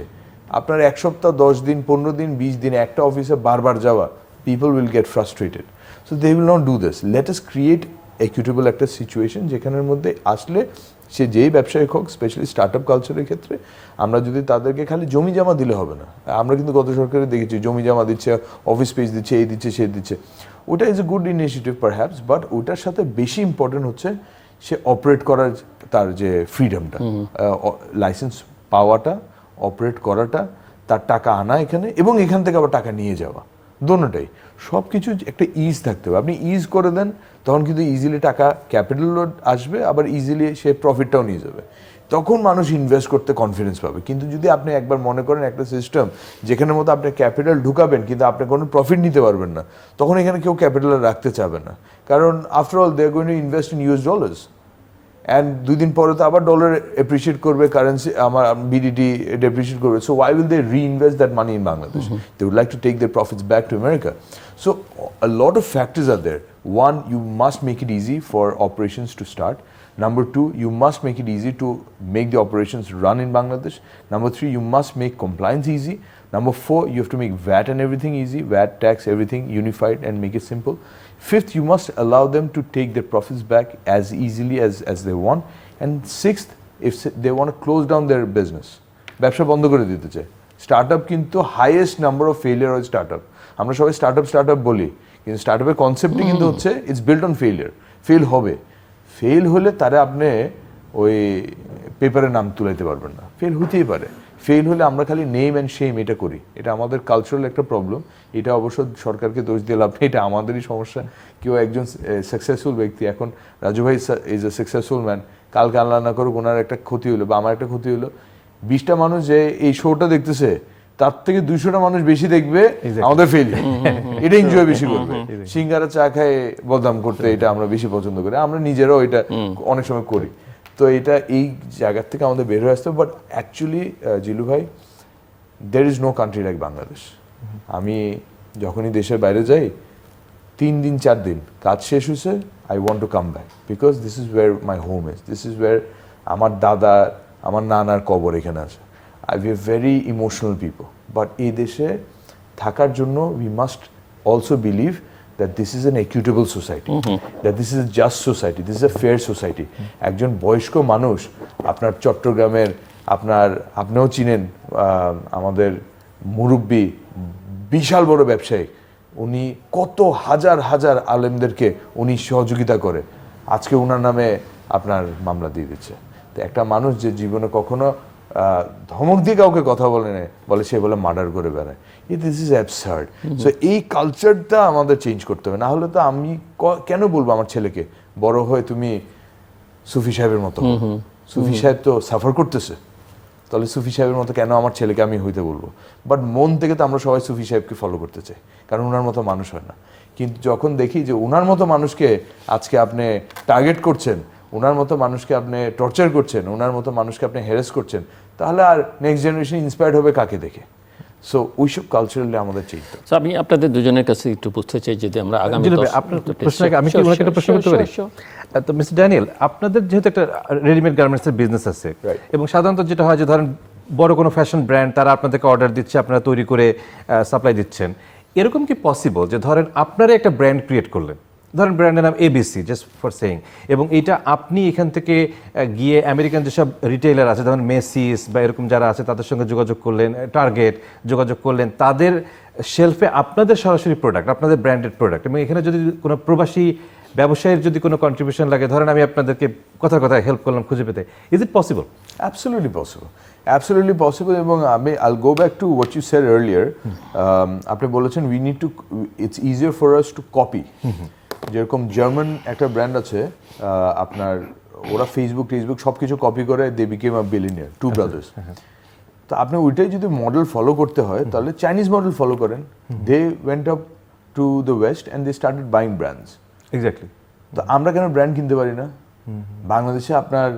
আপনার 1 সপ্তাহ, 10 দিন, 15 দিন, 20 দিন একটা অফিসে বারবার যাওয়া, people will get frustrated. So they will not do this. Let us create equitable একটা সিচুয়েশন যেখানের মধ্যে আসলে সে যেই ব্যবসায়িক হোক, স্পেশালি স্টার্ট আপ কালচারের ক্ষেত্রে, আমরা যদি তাদেরকে খালি জমি জমা দিলে হবে না। আমরা কিন্তু গত সরকারে দেখেছি জমি জমা দিচ্ছে, অফিস স্পেস দিচ্ছে, এই দিচ্ছে, সে দিচ্ছে। ওটা is a good initiative perhaps, but ওটার সাথে বেশি ইম্পর্টেন্ট হচ্ছে সে অপারেট করার তার যে ফ্রিডমটা, লাইসেন্স পাওয়াটা, অপারেট করাটা, তার টাকা আনা এখানে, এবং এখান থেকে আবার টাকা নিয়ে যাওয়া, দোনোটাই। সব কিছু একটা ইজ থাকতে হবে। আপনি ইজ করে দেন, তখন কিন্তু ইজিলি টাকা ক্যাপিটালও আসবে, আবার ইজিলি সে প্রফিটটাও নিয়ে যাবে। তখন মানুষ ইনভেস্ট করতে কনফিডেন্স পাবে। কিন্তু যদি আপনি একবার মনে করেন একটা সিস্টেম যেখানে মতো আপনি ক্যাপিটাল ঢুকাবেন কিন্তু আপনি কোনো প্রফিট নিতে পারবেন না, তখন এখানে কেউ ক্যাপিটাল রাখতে চাবে না। কারণ after all they are going to invest in US dollars, and 2 দিন পরে তো আবার ডলার এপ্রিসিয়েট করবে, কারেন্সি আমার বিডিটি ডেপ্রিসিয়েট করবে। So why will they reinvest that money in Bangladesh? They would like to take their profits back to America. So a lot of factors are there. One, you must make it easy for operations to start. Number 2, you must make it easy to make the operations run in Bangladesh. Number 3, you must make compliance easy. Number 4, you have to make VAT and everything easy, VAT, tax, everything unified and make it simple. Fifth, you must allow them to take their profits back as easily as they want. And sixth, if they want to close down their business, ব্যবসা বন্ধ করে দিতে চায়। Startup কিন্তু highest number of failure হয় startup. আমরা সবাই startup বলি, কিন্তু স্টার্টআপের কনসেপ্টই কিন্তু হচ্ছে it's build on failure. Fail হবে, ফেল হলে তারা আপনি ওই পেপারে নাম তুলাইতে পারবেন না, ফেল হতেই পারে। ফেল হলে আমরা খালি নেম অ্যান্ড শেম এটা করি, এটা আমাদের কালচারাল একটা প্রবলেম। এটা অবশ্য সরকারকে দোষ দিয়ে লাভ নেই, এটা আমাদেরই সমস্যা। কেউ একজন সাকসেসফুল ব্যক্তি, এখন রাজু ভাই ইজ এ সাকসেসফুল ম্যান, কালকে আল্লাহ না করুক ওনার একটা ক্ষতি হলো বা আমার একটা ক্ষতি হলো, 20টা মানুষ যে এই শোটা দেখতেছে তার থেকে 200টা মানুষ বেশি দেখবে আমাদের ফেলিয়ার, এটা এনজয় বেশি করবে। সিঙ্গারা চা খায় বদনাম করতে এটা আমরা বেশি পছন্দ করি, আমরা নিজেরাও এটা অনেক সময় করি। তো এটা এই জায়গার থেকে আমাদের বের হয়ে আসতে হবে। বাট অ্যাকচুয়ালি জিলু ভাই, there is no country like Bangladesh. আমি যখনই দেশের বাইরে যাই 3 দিন 4 দিন কাজ শেষ হয়েছে, I want to come back because this is where my home is, this is where আমার দাদা আমার নানার কবর এখানে আছে। I we are very emotional people, but এই দেশে থাকার জন্য we must also believe that this is an equitable society, that this is a just society, this is a fair society. একজন বয়স্ক মানুষ আপনার চট্টগ্রামের আপনিও চিনেন আমাদের মুরব্বী বিশাল বড় ব্যবসায়ী, উনি কত হাজার হাজার আলেমদেরকে উনি সহযোগিতা করে, আজকে ওনার নামে আপনার মামলা দিয়ে দিচ্ছে। তো একটা মানুষ যে জীবনে কখনো ধমক দিয়ে কাউকে কথা বলে না, বলে সে বলে মার্ডার করে বেড়ায়, দিস ইজ অ্যাবসার্ড। সো এই কালচারটা আমাদের চেঞ্জ করতে হবে, না হলে তো আমি কেন বলবো আমার ছেলেকে বড় হয়ে তুমি সুফি সাহেবের মতো, সুফি সাহেব তো সাফার করতেছে, তাহলে সুফি সাহেবের মতো কেন আমার ছেলেকে আমি হইতে বলবো? বাট মন থেকে তো আমরা সবাই সুফি সাহেবকে ফলো করতে চাই, কারণ ওনার মতো মানুষ হয় না। কিন্তু যখন দেখি যে ওনার মতো মানুষকে আজকে আপনি টার্গেট করছেন, ওনার মতো মানুষকে আপনি টর্চার করছেন, ওনার মতো মানুষকে আপনি হ্যারাস করছেন, তাহলে আর নেক্সট জেনারেশন ইন্সপায়ার্ড হবে কাকে দেখে? সো ওইসব কালচারালি আমাদের চিন্তা। আমি আপনাদের দুজনের কাছে একটু বুঝতে চাই, যদি আমরা আগামী আপনার প্রশ্নকে আমি কি ওনাকে একটা প্রশ্ন করতে পারি? তো মিস্টার ড্যানিয়েল, আপনাদের যেহেতু একটা রেডিমেড গার্মেন্টসের বিজনেস আছে, এবং সাধারণত যেটা হয় যে ধরেন বড় কোনো ফ্যাশন ব্র্যান্ড তারা আপনাদেরকে অর্ডার দিচ্ছে, আপনারা তৈরি করে সাপ্লাই দিচ্ছেন, এরকম কি পসিবল যে ধরেন আপনারা একটা ব্র্যান্ড ক্রিয়েট করলেন, ধরেন ব্র্যান্ডের নাম ABC, জাস্ট ফর সেইং, এবং এইটা আপনি এখান থেকে গিয়ে আমেরিকান যেসব রিটেইলার আছে, ধরেন মেসিস বা এরকম যারা আছে তাদের সঙ্গে যোগাযোগ করলেন, টার্গেট যোগাযোগ করলেন, তাদের শেলফে আপনাদের সরাসরি প্রোডাক্ট, আপনাদের ব্র্যান্ডেড প্রোডাক্ট, এবং এখানে যদি কোনো প্রবাসী ব্যবসায়ীর যদি কোনো কন্ট্রিবিউশন লাগে, ধরেন আমি আপনাদেরকে কথার কথা হেল্প করলাম খুঁজে পেতে, is it possible? Absolutely possible. Absolutely possible. এবং I'll go back to what you said earlier. আপনি বলেছেন it's easier for us to copy. যেরকম জার্মান একটা ব্র্যান্ড আছে আপনার, ওরা ফেসবুক সব কিছু কপি করে, they became a billionaire, two brothers. তো আপনি ওইটাই যদি মডেল ফলো করতে হয় তাহলে চাইনিজ মডেল ফলো করেন। They went up to the west and they started buying brands. Exactly. তো আমরা কেন ব্র্যান্ড কিনতে পারি না? বাংলাদেশে আপনার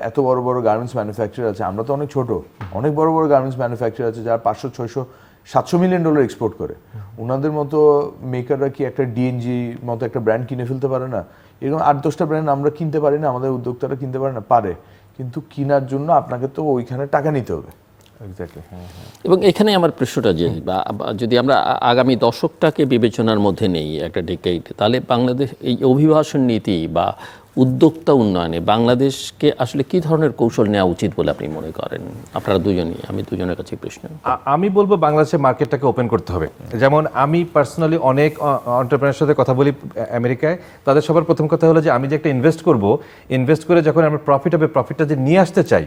এত বড় বড় গার্মেন্টস ম্যানুফ্যাকচার আছে, আমরা তো অনেক ছোট, অনেক বড় বড় গার্মেন্টস ম্যানুফ্যাকচার আছে যারা 500, 600, 700 মিলিয়ন ডলার এক্সপোর্ট করে। ওনাদের মতো মেকাররা কি একটা ডিএনজি মতো একটা ব্র্যান্ড কিনে ফেলতে পারে না? এরকম 8-10টা ব্র্যান্ড আমরা কিনতে পারি না, আমাদের উদ্যোক্তারা কিনতে পারে না? পারে, কিন্তু কেনার জন্য আপনাকে তো ওইখানে টাকা নিতে হবে। এক্স্যাক্টলি। এবং এখানে আমার প্রশ্নটা যে যদি আমরা আগামী দশকটাকে বিবেচনার মধ্যে নেই, একটা ডেকেইড, তাহলে বাংলাদেশ এই অভিবাসন নীতি বা উদ্যোক্তা উন্নয়নে বাংলাদেশকে আসলে কি ধরনের কৌশল নেওয়া উচিত বলে আপনি মনে করেন? আপনারা দুজনই, আমি দুজনের কাছে প্রশ্ন। আমি বলবো বাংলাদেশের মার্কেটটাকে ওপেন করতে হবে। যেমন আমি পার্সোনালি অনেক এন্টারপ্রেনারের সাথে কথা বলি আমেরিকায়, তাদের সবার প্রথম কথা হলো যে আমি যে একটা ইনভেস্ট করব, ইনভেস্ট করে যখন আমার প্রফিট হবে, প্রফিটটা যে নিয়ে আসতে চাই,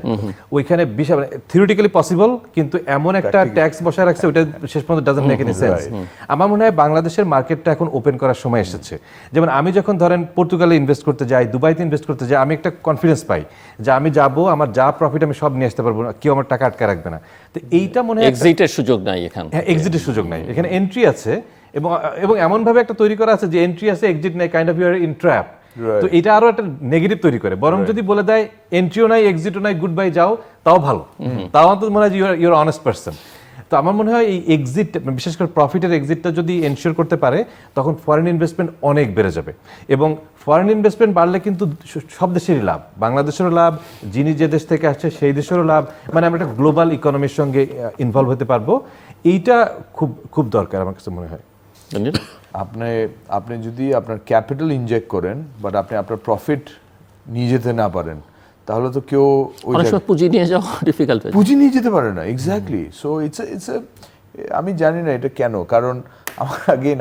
ওইখানে বিশাল থিওরিটিক্যালি পসিবল, কিন্তু এমন একটা ট্যাক্স বসায় রাখছে ওইটা শেষ পর্যন্ত ডাজন্ট মেক এনি সেন্স। আমার মনে হয় বাংলাদেশের মার্কেটটা এখন ওপেন করার সময় এসেছে। যেমন আমি যখন ধরেন পর্তুগালে ইনভেস্ট করতে যাই, দুবাইতে ইনভেস্ট করতে যাই, আমি একটা কনফিডেন্স পাই যে আমি যাব, আমার যা প্রফিট আমি সব নিয়ে আসতে পারবো না, কেউ আমার টাকা আটকে রাখবে না। তো এইটা মনে হয় এক্সিটের সুযোগ নাই এখানে। হ্যাঁ, এক্সিটের সুযোগ নাই, এখানে এন্ট্রি আছে এবং এবং এমনভাবে একটা তৈরি করা আছে যে এন্ট্রি আছে এক্সিট নাই, kind of your in trap. তো এটা আরো একটা নেগেটিভ তৈরি করে, বরং যদি বলে দেয় এন্ট্রিও নাই এক্সিটও নাই, গুড বাই যাও, তাও ভালো, তাও তো মনে হয় যে ইউর অনেস্ট পার্সন। তো আমার মনে হয় এই এক্সিট, বিশেষ করে প্রফিটের এক্সিটটা যদি এনশিওর করতে পারে, তখন ফরেন ইনভেস্টমেন্ট অনেক বেড়ে যাবে। এবং ফরেন ইনভেস্টমেন্ট বাড়লে কিন্তু সব দেশেরই লাভ, বাংলাদেশেরও লাভ, যিনি যে দেশ থেকে আসছে সেই দেশেরও লাভ, মানে আমরা একটা গ্লোবাল ইকোনমির সঙ্গে ইনভলভ হতে পারবো। এইটা খুব খুব দরকার আমার কাছে মনে হয়। আপনি যদি আপনার ক্যাপিটাল ইনজেক্ট করেন বাট আপনি আপনার প্রফিট নিয়ে যেতে না পারেন, তাহলে তো কেউ অনেক সময় পুঁজি নিয়ে যাওয়া ডিফিকাল্ট হয়ে যায়। পুঁজি নিয়ে যেতে পারে না। এক্স্যাক্টলি। সো ইটস আমি জানি না এটা কেন, কারণ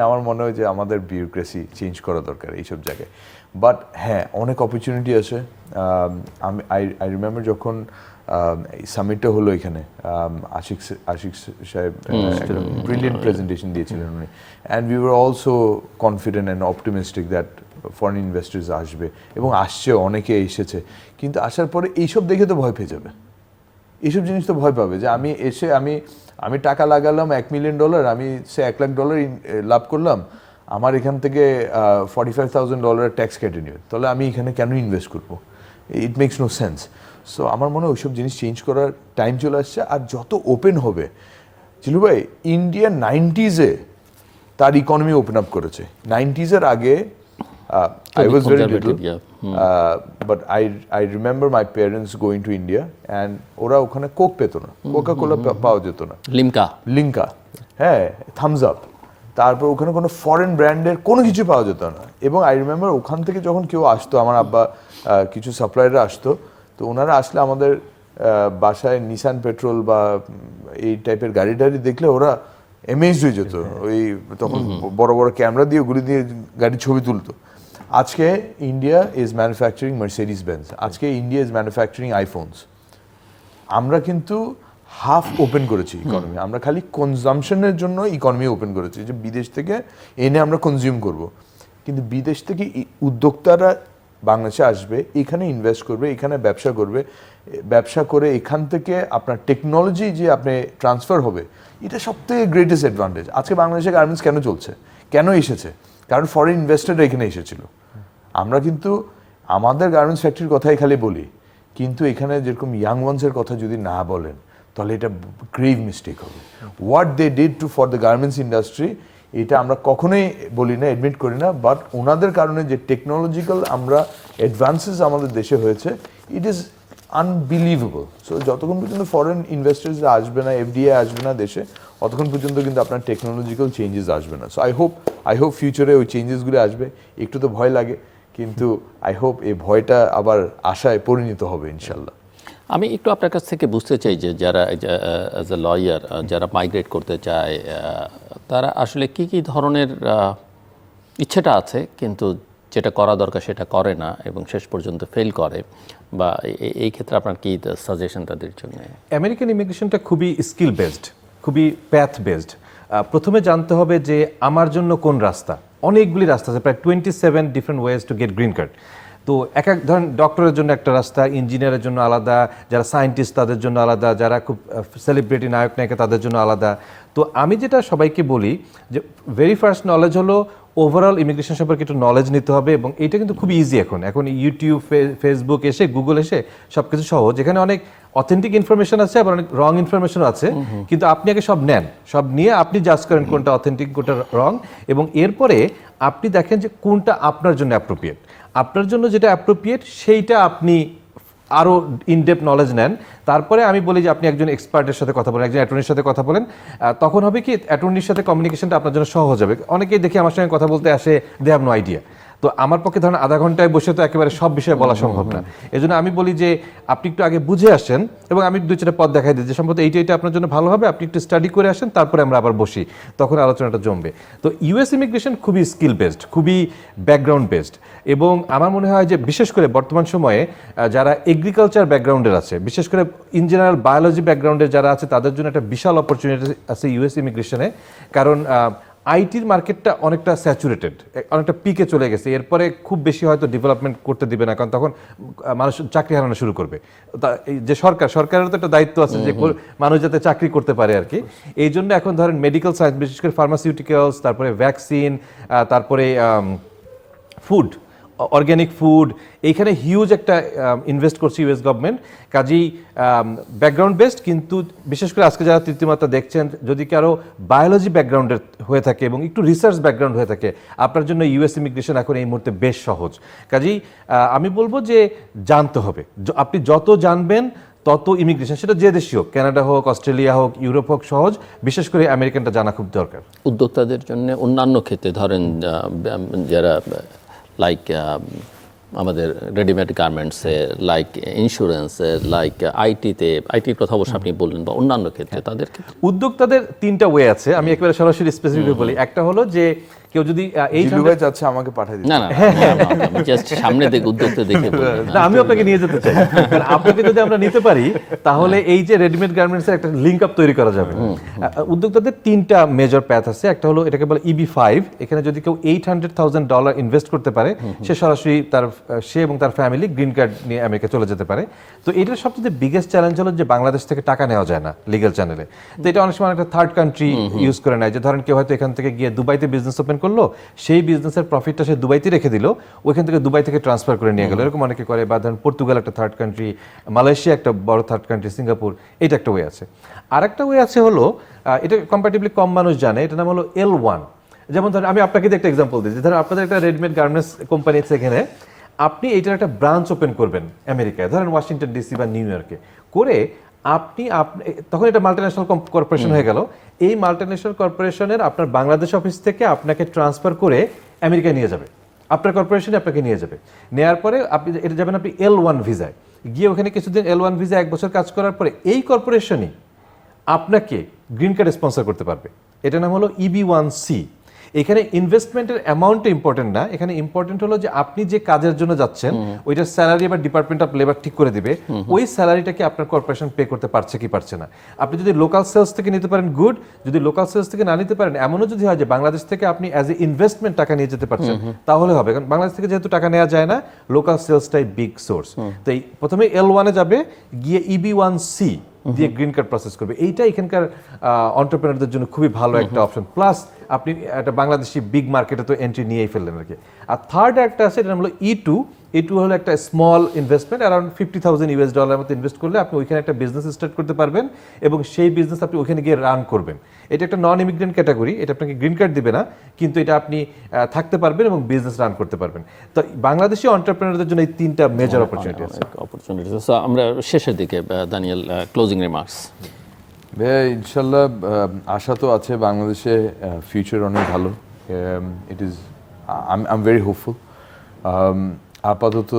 আমার মনে হয় যে আমাদের বিউরোক্রেসি চেঞ্জ করা দরকার এইসব জায়গায়। বাট হ্যাঁ, অনেক অপরচুনিটি আছে। আমি আই রিমেম্বার যখন সামিটটা হলো এখানে, আশিক সাহেব ব্রিলিয়েন্ট প্রেজেন্টেশন দিয়েছিলেন উনি, and we were also confident and optimistic that foreign investors আসবে, এবং আসছে, অনেকে এসেছে। কিন্তু আসার পরে এইসব দেখে তো ভয় পেয়ে যাবে, এইসব জিনিস তো ভয় পাবে যে আমি এসে আমি টাকা লাগালাম $1 মিলিয়ন, আমি সে $1 লাখ লাভ করলাম, আমার এখান থেকে $45,000 ট্যাক্স কেটে নেবে, তাহলে আমি এখানে কেন ইনভেস্ট করবো? It makes no sense. So আমার মনে হয় ওইসব জিনিস চেঞ্জ করার টাইম চলে আসছে। আর যত ওপেন হবে, জিলু ভাই, ইন্ডিয়া 90s তার ইকোনমি ওপেন আপ করেছে। 90s আগে I was very little, but I remember my parents going to India and ওরা ওখানে কোক পেতো না, কোকা-কোলা পাওয়া যেত না, লিঙ্কা, হ্যাঁ, থামস আপ, তারপর ওখানে কোনো ফরেন ব্র্যান্ডের কোনো কিছু পাওয়া যেত না। এবং আই রিমেম্বার ওখান থেকে যখন কেউ আসতো, আমার আব্বা কিছু সাপ্লায়াররা আসতো, তো ওনারা আসলে আমাদের বাসায় নিসান পেট্রোল বা এই টাইপের গাড়ি টাড়ি দেখলে ওরা এমেজড হয়ে যেত। ওই তখন বড় বড় ক্যামেরা দিয়ে ওগুলি দিয়ে গাড়ির ছবি তুলতো। আজকে India is manufacturing Mercedes Benz, আজকে ইন্ডিয়া ইজ ম্যানুফ্যাকচারিং আইফোনস। আমরা কিন্তু হাফ ওপেন করেছি ইকোনমি, আমরা খালি কনজামশনের জন্য ইকোনমি ওপেন করেছি, যে বিদেশ থেকে এনে আমরা কনজিউম করব। কিন্তু বিদেশ থেকে উদ্যোক্তারা বাংলাদেশে আসবে, এখানে ইনভেস্ট করবে, এখানে ব্যবসা করবে, ব্যবসা করে এখান থেকে আপনার টেকনোলজি যে আপনি ট্রান্সফার হবে, এটা সবথেকে গ্রেটেস্ট অ্যাডভান্টেজ। আজকে বাংলাদেশে গার্মেন্টস কেন চলছে, কেন এসেছে? কারণ ফরেন ইনভেস্টররা এখানে এসেছিল। আমরা কিন্তু আমাদের গার্মেন্টস ফ্যাক্টরির কথাই খালি বলি, কিন্তু এখানে যেরকম ইয়াং ওয়ান্সের কথা যদি না বলেন, তাহলে এটা গ্রেভ মিস্টেক হবে। What they did to for the garments industry, এটা আমরা কখনোই বলি না, অ্যাডমিট করি না, বাট ওনাদের কারণে যে টেকনোলজিক্যাল আমরা অ্যাডভান্সেস আমাদের দেশে হয়েছে, ইট ইজ আনবিলিভেবল। সো যতক্ষণ পর্যন্ত ফরেন ইনভেস্টার্সরা আসবে না, এফডিআই আসবে না দেশে, ততক্ষণ পর্যন্ত কিন্তু আপনার টেকনোলজিক্যাল চেঞ্জেস আসবে না। সো আই হোপ ফিউচারে ওই চেঞ্জেসগুলো আসবে। একটু তো ভয় লাগে, কিন্তু আই হোপ এই ভয়টা আবার আশায় পরিণত হবে ইনশাল্লাহ। আমি একটু আপনার কাছ থেকে বুঝতে চাই যে যারা অ্যাজ এ লয়ার যারা মাইগ্রেট করতে চায়, তারা আসলে কি কি ধরনের ইচ্ছেটা আছে, কিন্তু যেটা করা দরকার সেটা করে না এবং শেষ পর্যন্ত ফেল করে, বা এই ক্ষেত্রে আপনার কি সাজেশন তাদের জন্য? আমেরিকান ইমিগ্রেশনটা খুবই স্কিল বেসড, খুবই প্যাথ বেসড। প্রথমে জানতে হবে যে আমার জন্য কোন রাস্তা। অনেকগুলি রাস্তা আছে, প্রায় 27 different ways to get green card. তো এক ধরেন ডক্টরের জন্য একটা রাস্তা, ইঞ্জিনিয়ারের জন্য আলাদা, যারা সায়েন্টিস্ট তাদের জন্য আলাদা, যারা খুব সেলিব্রিটি নায়ক নায়িকা তাদের জন্য আলাদা। তো আমি যেটা সবাইকে বলি যে ভেরি ফার্স্ট নলেজ হলো ওভারঅল ইমিগ্রেশন সম্পর্কে একটু নলেজ নিতে হবে। এবং এইটা কিন্তু খুব ইজি, এখন ইউটিউব, ফেসবুক এসে, গুগল এসে সব কিছু সহজ। এখানে অনেক অথেন্টিক ইনফরমেশন আছে, আবার অনেক রং ইনফরমেশনও আছে, কিন্তু আপনি আগে সব নেন, সব নিয়ে আপনি জাজ করেন কোনটা অথেন্টিক কোনটা রং, এবং এরপরে আপনি দেখেন যে কোনটা আপনার জন্য অ্যাপ্রোপ্রিয়েট। আপনার জন্য যেটা অ্যাপ্রোপ্রিয়েট সেইটা আপনি আরও ইনডেপথ নলেজ নেন। তারপরে আমি বলি যে আপনি একজন এক্সপার্টের সাথে কথা বলেন, একজন অ্যাটর্নির সাথে কথা বলেন। তখন হবে কি, অ্যাটর্নির সাথে কমিউনিকেশনটা আপনার জন্য সহজ হবে। অনেকেই দেখি আমার সঙ্গে কথা বলতে আসে, দে হ্যাভ নো আইডিয়া। তো আমার পক্ষে ধরেন আধা ঘন্টায় বসে তো একেবারে সব বিষয়ে বলা সম্ভব না। এই জন্য আমি বলি যে আপনি একটু আগে বুঝে আসেন, এবং আমি 2-4টা পথ দেখাই দিই যে সম্ভবত এইটা আপনার জন্য ভালো হবে, আপনি একটু স্টাডি করে আসেন, তারপরে আমরা আবার বসি, তখন আলোচনাটা জমবে। তো ইউএস ইমিগ্রেশন খুবই স্কিল বেসড, খুবই ব্যাকগ্রাউন্ড বেসড। এবং আমার মনে হয় যে বিশেষ করে বর্তমান সময়ে যারা এগ্রিকালচার ব্যাকগ্রাউন্ডের আছে, বিশেষ করে ইন জেনারেল বায়োলজি ব্যাকগ্রাউন্ডের যারা আছে, তাদের জন্য একটা বিশাল অপরচুনিটি আছে ইউএস ইমিগ্রেশনে। কারণ আইটির মার্কেটটা অনেকটা স্যাচুরেটেড, অনেকটা পিকে চলে গেছে, এরপরে খুব বেশি হয়তো ডেভেলপমেন্ট করতে দিবে না, কারণ তখন মানুষ চাকরি হারানো শুরু করবে। এই যে সরকারেরও তো একটা দায়িত্ব আছে যে মানুষ যাতে চাকরি করতে পারে আর কি। এই জন্য এখন ধরেন মেডিকেল সায়েন্স, বিশেষ করে ফার্মাসিউটিক্যালস, তারপরে ভ্যাকসিন, তারপরে ফুড, অর্গ্যানিক ফুড, এইখানে হিউজ একটা ইনভেস্ট করছে ইউএস গভর্নমেন্ট। কাজেই ব্যাকগ্রাউন্ড বেসড, কিন্তু বিশেষ করে আজকে যারা তৃতীয় মাত্রা দেখছেন, যদি কারো বায়োলজি ব্যাকগ্রাউন্ডের হয়ে থাকে এবং একটু রিসার্চ ব্যাকগ্রাউন্ড হয়ে থাকে, আপনার জন্য ইউএস ইমিগ্রেশন এখন এই মুহূর্তে বেশ সহজ। কাজেই আমি বলবো যে জানতে হবে, আপনি যত জানবেন তত ইমিগ্রেশন, সেটা যে দেশই হোক, কানাডা হোক, অস্ট্রেলিয়া হোক, ইউরোপ হোক, সহজ। বিশেষ করে আমেরিকানটা জানা খুব দরকার। উদ্যোক্তাদের জন্য অন্যান্য ক্ষেত্রে ধরেন যারা লাইক আমাদের রেডিমেড গার্মেন্টসে, লাইক ইন্স্যুরেন্সে, লাইক আইটির কথা অবশ্য আপনি বললেন, বা অন্যান্য ক্ষেত্রে তাদের ক্ষেত্রে উদ্যোক্তাদের তিনটা ওয়ে আছে, আমি একেবারে সরাসরি স্পেসিফিক বলি। একটা হলো যে কেউ যদি জিলু চাচ্ছে আমাকে পাঠিয়ে দিতে। না আমি জাস্ট সামনে দেখে উদ্যোক্তা দেখে বললাম। না, আমি আপনাকে নিয়ে যেতে চাই। কারণ আপনাকে যদি আমরা নিতে পারি, তাহলে এই যে রেডিমেড গার্মেন্টস এর একটা লিংক আপ তৈরি করা যাবে। উদ্যোক্তাদের তিনটা মেজর প্যাথ আছে। একটা হলো এটাকে বলে EB5, এখানে যদি কেউ $800,000 ইনভেস্ট করতে পারে, সে সরাসরি সে এবং তার ফ্যামিলি গ্রিন কার্ড নিয়ে আমেরিকা চলে যেতে পারে। তো এটার সবচেয়ে বিগেস্ট চ্যালেঞ্জ হলো যে বাংলাদেশ থেকে টাকা নেওয়া যায় না লিগ্যাল চ্যানেলে। তো এটা অনেক সময় একটা থার্ড কান্ট্রি ইউজ করে নেয়, যে ধরেন কেউ হয়তো এখান থেকে গিয়ে দুবাইতে বিজনেস ওপেন করলো, সেই বিজনেসের প্রফিটটা সে দুবাইতে রেখে দিল, ওইখান থেকে দুবাই থেকে ট্রান্সফার করে নিয়ে গেল, এরকম অনেকে করে। বা ধরেন পর্তুগাল একটা থার্ড কান্ট্রি, মালয়েশিয়া একটা বড় থার্ড কান্ট্রি, সিঙ্গাপুর, এটা একটা ওয়ে আছে। আর একটা ওয়ে আছে হলো, এটা কম্পারেটিভলি কম মানুষ জানে, এটা নাম হলো L1। যেমন ধরেন আমি আপনাকে একটা এক্সাম্পল দিই, ধরেন আপনাদের একটা রেডিমেড গার্মেন্টস কোম্পানি আছে এখানে, আপনি এইটার একটা ব্রাঞ্চ ওপেন করবেন আমেরিকায়, ধরেন ওয়াশিংটন ডিসি বা নিউ ইয়র্কে করে, তখন এটা মাল্টিন্যাশনাল কর্পোরেশন হয়ে গেল। এই মাল্টিন্যাশনাল কর্পোরেশনের আপনার বাংলাদেশ অফিস থেকে আপনাকে ট্রান্সফার করে আমেরিকায় নিয়ে যাবে, আপনার কর্পোরেশনে আপনাকে নিয়ে যাবে। নেওয়ার পরে আপনি এটা যাবেন আপনি L1 ভিসায়, গিয়ে ওখানে কিছুদিন L1 ভিসা 1 বছর কাজ করার পরে এই কর্পোরেশনই আপনাকে গ্রিন কার্ড স্পন্সর করতে পারবে। এটার নাম হলো EB1C। এখানে ইনভেস্টমেন্টের অ্যামাউন্ট ইম্পর্টেন্ট না, এখানে ইম্পর্টেন্ট হলো যে আপনি যে কাজের জন্য যাচ্ছেন ওইটার স্যালারি বা ডিপার্টমেন্ট অফ লেবার ঠিক করে দিবে, ওই স্যালারিটাকে আপনার কর্পোরেশন পে করতে পারছে কি পারছে না। আপনি যদি লোকাল সেলস থেকে নিতে পারেন গুড, যদি লোকাল সেলস থেকে না নিতে পারেন, এমনও যদি হয় যে বাংলাদেশ থেকে আপনি অ্যাজ এ ইনভেস্টমেন্ট টাকা নিয়ে যেতে পারছেন, তাহলে হবে। কারণ বাংলাদেশ থেকে যেহেতু টাকা নেওয়া যায় না, লোকাল সেলসটাই বিগ সোর্স। তো প্রথমে L1 এ যাবে, গিয়ে EB1C দিয়ে গ্রিন কার্ড প্রসেস করবে। এইটা এখানকার এন্টারপ্রেনারদের জন্য খুবই ভালো একটা অপশন। প্লাস আপনি একটা বাংলাদেশি বিগ মার্কেটে তো এন্ট্রি নিয়েই ফেললেন আর কি। আর থার্ড একটা আছে, এটা হলো E2 হলো একটা স্মল ইনভেস্টমেন্ট, অ্যারাউন্ড $50,000 মতো ইনভেস্ট করলে আপনি ওইখানে একটা বিজনেস স্টার্ট করতে পারবেন, এবং সেই বিজনেস আপনি ওইখানে গিয়ে রান করবেন। এটা একটা নন ইমিগ্রেন্ট ক্যাটাগরি, এটা আপনাকে গ্রিন কার্ড দিবে না, কিন্তু এটা আপনি থাকতে পারবেন এবং বিজনেস রান করতে পারবেন। তো বাংলাদেশি এন্টারপ্রেনারদের জন্য এই তিনটা মেজর অপরচুনিটি আছে। আমরা শেষের দিকে, দানিয়েল, ক্লোজিং রিমার্কস। ভাইয়া ইনশাল্লাহ আশা তো আছে বাংলাদেশে ফিউচার অনেক ভালো। It is I am very hopeful. আপাতত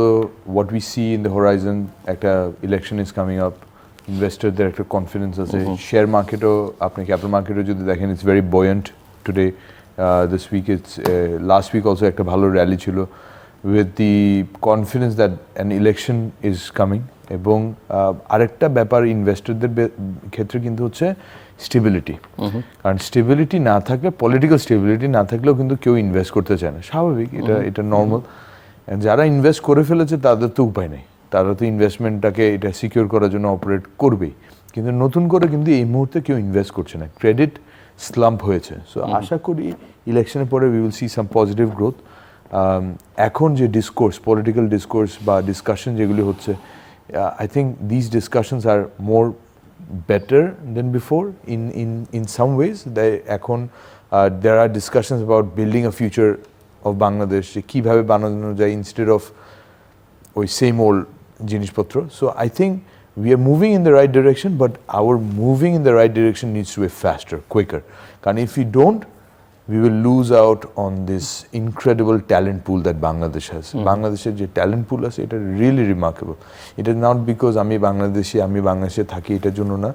what we see in the horizon, একটা ইলেকশন ইজ কামিং আপ, ইনভেস্টরদের একটা কনফিডেন্স আছে। শেয়ার মার্কেটও, আপনি ক্যাপিটাল মার্কেটও যদি দেখেন, it's very buoyant today. This week last week also একটা ভালো র্যালি ছিল, with the confidence that an election is coming. এবং আরেকটা ব্যাপার ইনভেস্টরদের ক্ষেত্রে কিন্তু হচ্ছে স্টেবিলিটি। কারণ স্টেবিলিটি না থাকলে, পলিটিক্যাল স্টেবিলিটি না থাকলেও কিন্তু কেউ ইনভেস্ট করতে চায় না, স্বাভাবিক, এটা নর্মাল। যারা ইনভেস্ট করে ফেলেছে তাদের তো উপায় নেই, তারা তো ইনভেস্টমেন্টটাকে এটা সিকিউর করার জন্য অপারেট করবেই। কিন্তু নতুন করে কিন্তু এই মুহূর্তে কেউ ইনভেস্ট করছে না, ক্রেডিট স্লাম্প হয়েছে। সো আশা করি ইলেকশনের পরে we will see some positive growth. এখন যে ডিসকোর্স, পলিটিক্যাল ডিসকোর্স বা ডিসকাশন যেগুলি হচ্ছে, I think these discussions are more better than before in some ways. There are discussions about building a future of Bangladesh, কিভাবে বানানো যায় instead of ওই same old জিনিসপত্র. So I think we are moving in the right direction, but our moving in the right direction needs to be faster, quicker. Because if we don't, we will lose out on this incredible talent pool that Bangladesh has. Bangladesh's যে talent pool আছে, এটা really remarkable. It is not because আমি বাংলাদেশে থাকি এটার জন্য না।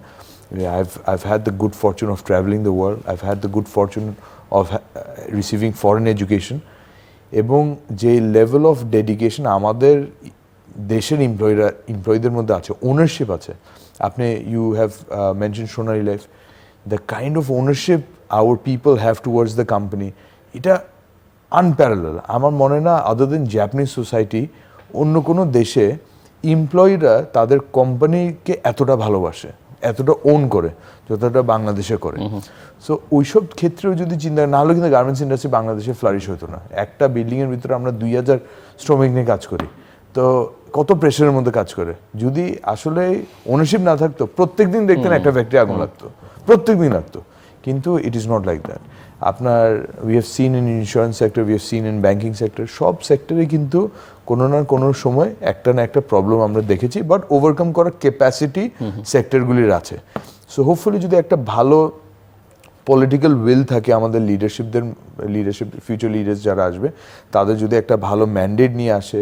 I've had the good fortune of traveling the world. I've had the good fortune of receiving foreign education. এবং যে level of dedication আমাদের দেশের এমপ্লয়ীদের মধ্যে আছে, ওনারশিপ আছে। আপনি you have mentioned Sonari Life. The kind of ownership our people have towards the company, এটা unparalleled. আমার মনে না আদার দেন জাপানিজ সোসাইটি অন্য কোনো দেশে এমপ্লয়িরা তাদের কোম্পানিকে এতটা ভালোবাসে, এতটা ওন করে যতটা বাংলাদেশে করে। সো ওইসব ক্ষেত্রেও যদি চিন্তা না হলে কিন্তু গার্মেন্টস ইন্ডাস্ট্রি বাংলাদেশে ফ্লারিশ হতো না। একটা বিল্ডিংয়ের ভিতরে আমরা 2000 শ্রমিক নিয়ে কাজ করি, তো কত প্রেশারের মধ্যে কাজ করে। যদি আসলে ওনারশিপ না থাকতো প্রত্যেক দিন দেখতেন একটা ফ্যাক্টরি আগুন লাগতো, প্রত্যেক দিন লাগতো। কিন্তু it is not like that. আপনার we have seen in insurance sector, we have seen in banking sector, সব সেক্টরে কিন্তু কোনো না কোনো সময় একটা না একটা প্রবলেম আমরা দেখেছি, বাট ওভারকাম করার ক্যাপাসিটি সেক্টরগুলির আছে। সো হোপফুলি যদি একটা ভালো পলিটিক্যাল উইল থাকে আমাদের লিডারশিপ ফিউচার লিডার্স যারা আসবে, তাদের যদি একটা ভালো ম্যান্ডেট নিয়ে আসে,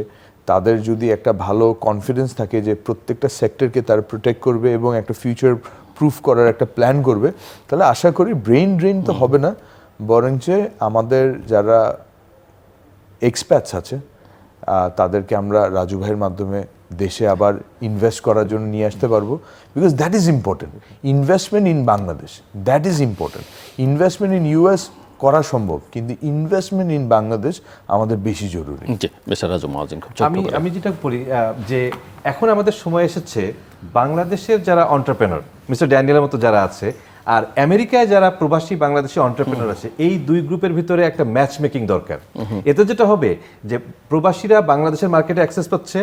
তাদের যদি একটা ভালো কনফিডেন্স থাকে যে প্রত্যেকটা সেক্টরকে তারা প্রোটেক্ট করবে এবং একটা ফিউচার প্রুফ করার একটা প্ল্যান করবে, তাহলে আশা করি ব্রেইন ড্রেন তো হবে না, বরঞ্চ আমাদের যারা এক্সপ্যাটস আছে তাদেরকে আমরা রাজু ভাইয়ের মাধ্যমে দেশে আবার ইনভেস্ট করার জন্য নিয়ে আসতে পারবো। Because that is important. Investment in Bangladesh, that is important. Investment in US করা সম্ভব, কিন্তু ইনভেস্টমেন্ট ইন বাংলাদেশ আমাদের বেশি জরুরি। আমি যেটা বলি যে এখন আমাদের সময় এসেছে বাংলাদেশের যারা এন্টারপ্রেনার, মিস্টার ড্যানিয়েলের মতো যারা আছে, আর আমেরিকায় যারা প্রবাসী বাংলাদেশি এন্টারপ্রেনার আছে, এই দুই গ্রুপের ভিতরে একটা ম্যাচ মেকিং দরকার। এতে যেটা হবে যে প্রবাসীরা বাংলাদেশের মার্কেটে অ্যাক্সেস পাচ্ছে,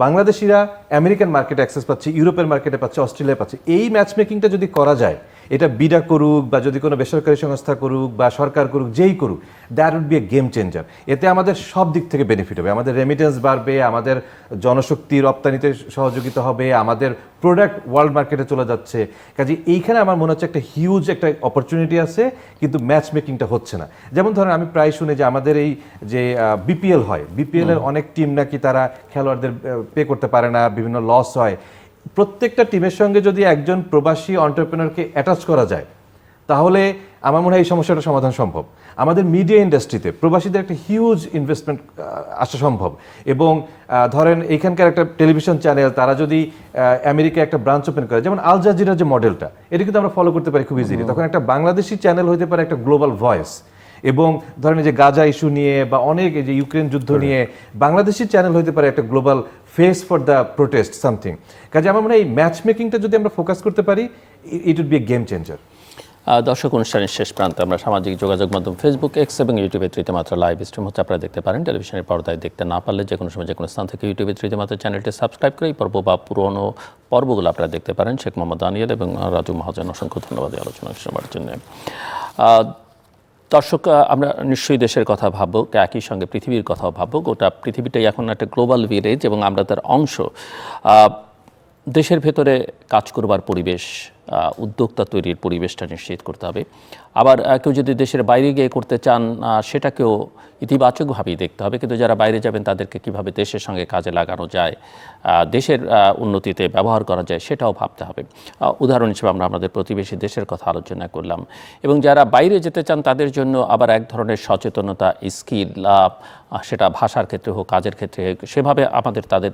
বাংলাদেশিরা আমেরিকান মার্কেটে অ্যাক্সেস পাচ্ছে, ইউরোপের মার্কেটে পাচ্ছে, অস্ট্রেলিয়ায় পাচ্ছে। এই ম্যাচ মেকিংটা যদি করা যায়, এটা বিডা করুক বা যদি কোনো বেসরকারি সংস্থা করুক বা সরকার করুক, যেই করুক, that would be a game changer. এতে আমাদের সব দিক থেকে বেনিফিট হবে। আমাদের রেমিটেন্স বাড়বে, আমাদের জনশক্তি রপ্তানিতে সহযোগিতা হবে, আমাদের প্রোডাক্ট ওয়ার্ল্ড মার্কেটে চলে যাচ্ছে। কাজে এইখানে আমার মনে হচ্ছে একটা হিউজ একটা অপরচুনিটি আছে, কিন্তু ম্যাচ মেকিংটা হচ্ছে না। যেমন ধরেন আমি প্রায় শুনি যে আমাদের এই যে বিপিএল হয়, বিপিএল এর অনেক টিম নাকি তারা খেলোয়াড়দের পে করতে পারে না, বিভিন্ন লস হয়। প্রত্যেকটা টিমের সঙ্গে যদি একজন প্রবাসী এন্টারপ্রেনারকে অ্যাটাচ করা যায়, তাহলে আমার মনে হয় এই সমস্যাটা সমাধান সম্ভব। আমাদের মিডিয়া ইন্ডাস্ট্রিতে প্রবাসীদের একটা হিউজ ইনভেস্টমেন্ট আসা সম্ভব। এবং ধরেন এইখানকার একটা টেলিভিশন চ্যানেল, তারা যদি আমেরিকায় একটা ব্রাঞ্চ ওপেন করে, যেমন আল জাজিরার যে মডেলটা, এটা কিন্তু আমরা ফলো করতে পারি খুব ইজিলি। তখন একটা বাংলাদেশি চ্যানেল হতে পারে একটা গ্লোবাল ভয়েস। এবং ধরেন যে গাজা ইস্যু নিয়ে বা অনেক এই যে ইউক্রেন যুদ্ধ নিয়ে বাংলাদেশি চ্যানেল হতে পারে একটা global face for the protest something. কাজে আমার মনে হয় এই ম্যাচ মেকিংটা যদি আমরা ফোকাস করতে পারি, it would be a game changer. দর্শক, অনুষ্ঠানের শেষ প্রান্তে আমরা সামাজিক যোগাযোগ মাধ্যম ফেসবুক, এক্স এবং ইউটিউবে তৃতীয় মাত্রা লাইভ স্ট্রিম হচ্ছে, আপনারা দেখতে পারেন। টেলিভিশনের পর্দায় দেখতে না পারলে যে কোনো সময় যে কোনো স্থান থেকে ইউটিউবে তৃতীয় মাত্রা চ্যানেলটি সাবস্ক্রাইব করে এই পর্ব বা পুরনো পর্বগুলো আপনারা দেখতে পারেন। শেখ মোহাম্মদ দানিয়েল এবং রাজু মহাজন, অসংখ্য ধন্যবাদ এই আলোচনা শোনার জন্য। দর্শক, আমরা নিশ্চয়ই দেশের কথা ভাববো, একই সঙ্গে পৃথিবীর কথাও ভাববো। গোটা পৃথিবীটাই এখন একটা গ্লোবাল ভিলেজ এবং আমরা তার অংশ। দেশের ভেতরে কাজ করবার পরিবেশ, উদ্যোক্তা তৈরির পরিবেশটা নিশ্চিত করতে হবে। আবার কেউ যদি দেশের বাইরে গিয়ে করতে চান, সেটাকেও ইতিবাচকভাবেই দেখতে হবে। কিন্তু যারা বাইরে যাবেন তাদেরকে কিভাবে দেশের সঙ্গে কাজে লাগানো যায়, দেশের উন্নতিতে ব্যবহার করা যায়, সেটাও ভাবতে হবে। উদাহরণ হিসেবে আমরা আমাদের প্রতিবেশী দেশের কথা আলোচনা করলাম। এবং যারা বাইরে যেতে চান তাদের জন্য আবার এক ধরনের সচেতনতা, স্কিল, সেটা ভাষার ক্ষেত্রে হোক, কাজের ক্ষেত্রে হোক, সেভাবে আমাদের তাদের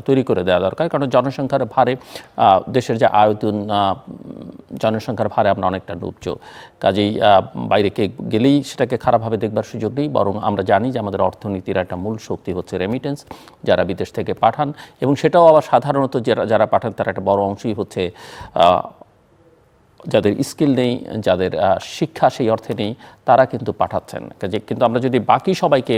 তৈরি করে দেওয়া দরকার। কারণ জনসংখ্যার ভারে দেশের যে আয়তন, জনসংখ্যার ভারে আমরা অনেকটা ডুবছ। কাজেই বাইরে গেলেই সেটাকে খারাপভাবে দেখবার সুযোগ নেই, বরং আমরা জানি যে আমাদের অর্থনীতির একটা মূল শক্তি হচ্ছে রেমিটেন্স, যারা বিদেশ থেকে পাঠান। এবং সেটাও আবার সাধারণত যারা পাঠান তার একটা বড় অংশই হচ্ছে যাদের স্কিল নেই, যাদের শিক্ষা সেই অর্থে নেই, তারা কিন্তু পাঠাচ্ছেন। কিন্তু আমরা যদি বাকি সবাইকে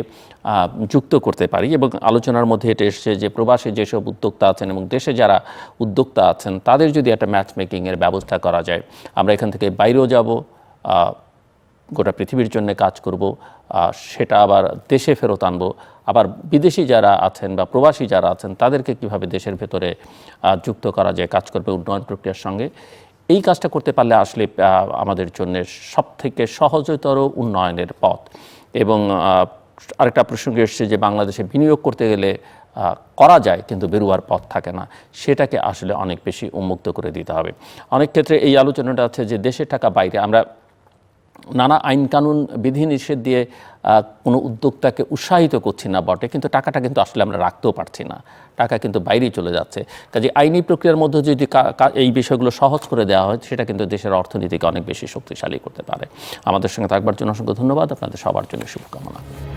যুক্ত করতে পারি, এবং আলোচনার মধ্যে এটা এসছে যে প্রবাসী যেসব উদ্যোক্তা আছেন এবং দেশে যারা উদ্যোক্তা আছেন তাদের যদি একটা ম্যাচ মেকিংয়ের ব্যবস্থা করা যায়, আমরা এখান থেকে বাইরেও যাব, গোটা পৃথিবীর জন্য কাজ করব, সেটা আবার দেশে ফেরত আনবো। আবার বিদেশি যারা আছেন বা প্রবাসী যারা আছেন তাদেরকে কিভাবে দেশের ভেতরে যুক্ত করা যায় কাজ করবে উন্নয়ন প্রক্রিয়ার সঙ্গে, এই কাজটা করতে পারলে আসলে আমাদের জন্য সবথেকে সহজতর উন্নয়নের পথ। এবং আরেকটা প্রসঙ্গ এসছে যে বাংলাদেশে বিনিয়োগ করতে গেলে করা যায় কিন্তু বেরোয়ার পথ থাকে না, সেটাকে আসলে অনেক বেশি উন্মুক্ত করে দিতে হবে। অনেক ক্ষেত্রে এই আলোচনাটা আছে যে দেশের টাকা বাইরে, আমরা নানা আইন কানুন বিধিনিষেধ দিয়ে কোনো উদ্যোক্তাকে উৎসাহিত করছি না বটে, কিন্তু টাকাটা কিন্তু আসলে আমরা রাখতেও পারছি না, টাকা কিন্তু বাইরেই চলে যাচ্ছে। কাজে আইনি প্রক্রিয়ার মধ্যে যদি এই বিষয়গুলো সহজ করে দেওয়া হয়, সেটা কিন্তু দেশের অর্থনীতিকে অনেক বেশি শক্তিশালী করতে পারে। আমাদের সঙ্গে থাকবার জন্য অসংখ্য ধন্যবাদ, আপনাদের সবার জন্য শুভকামনা।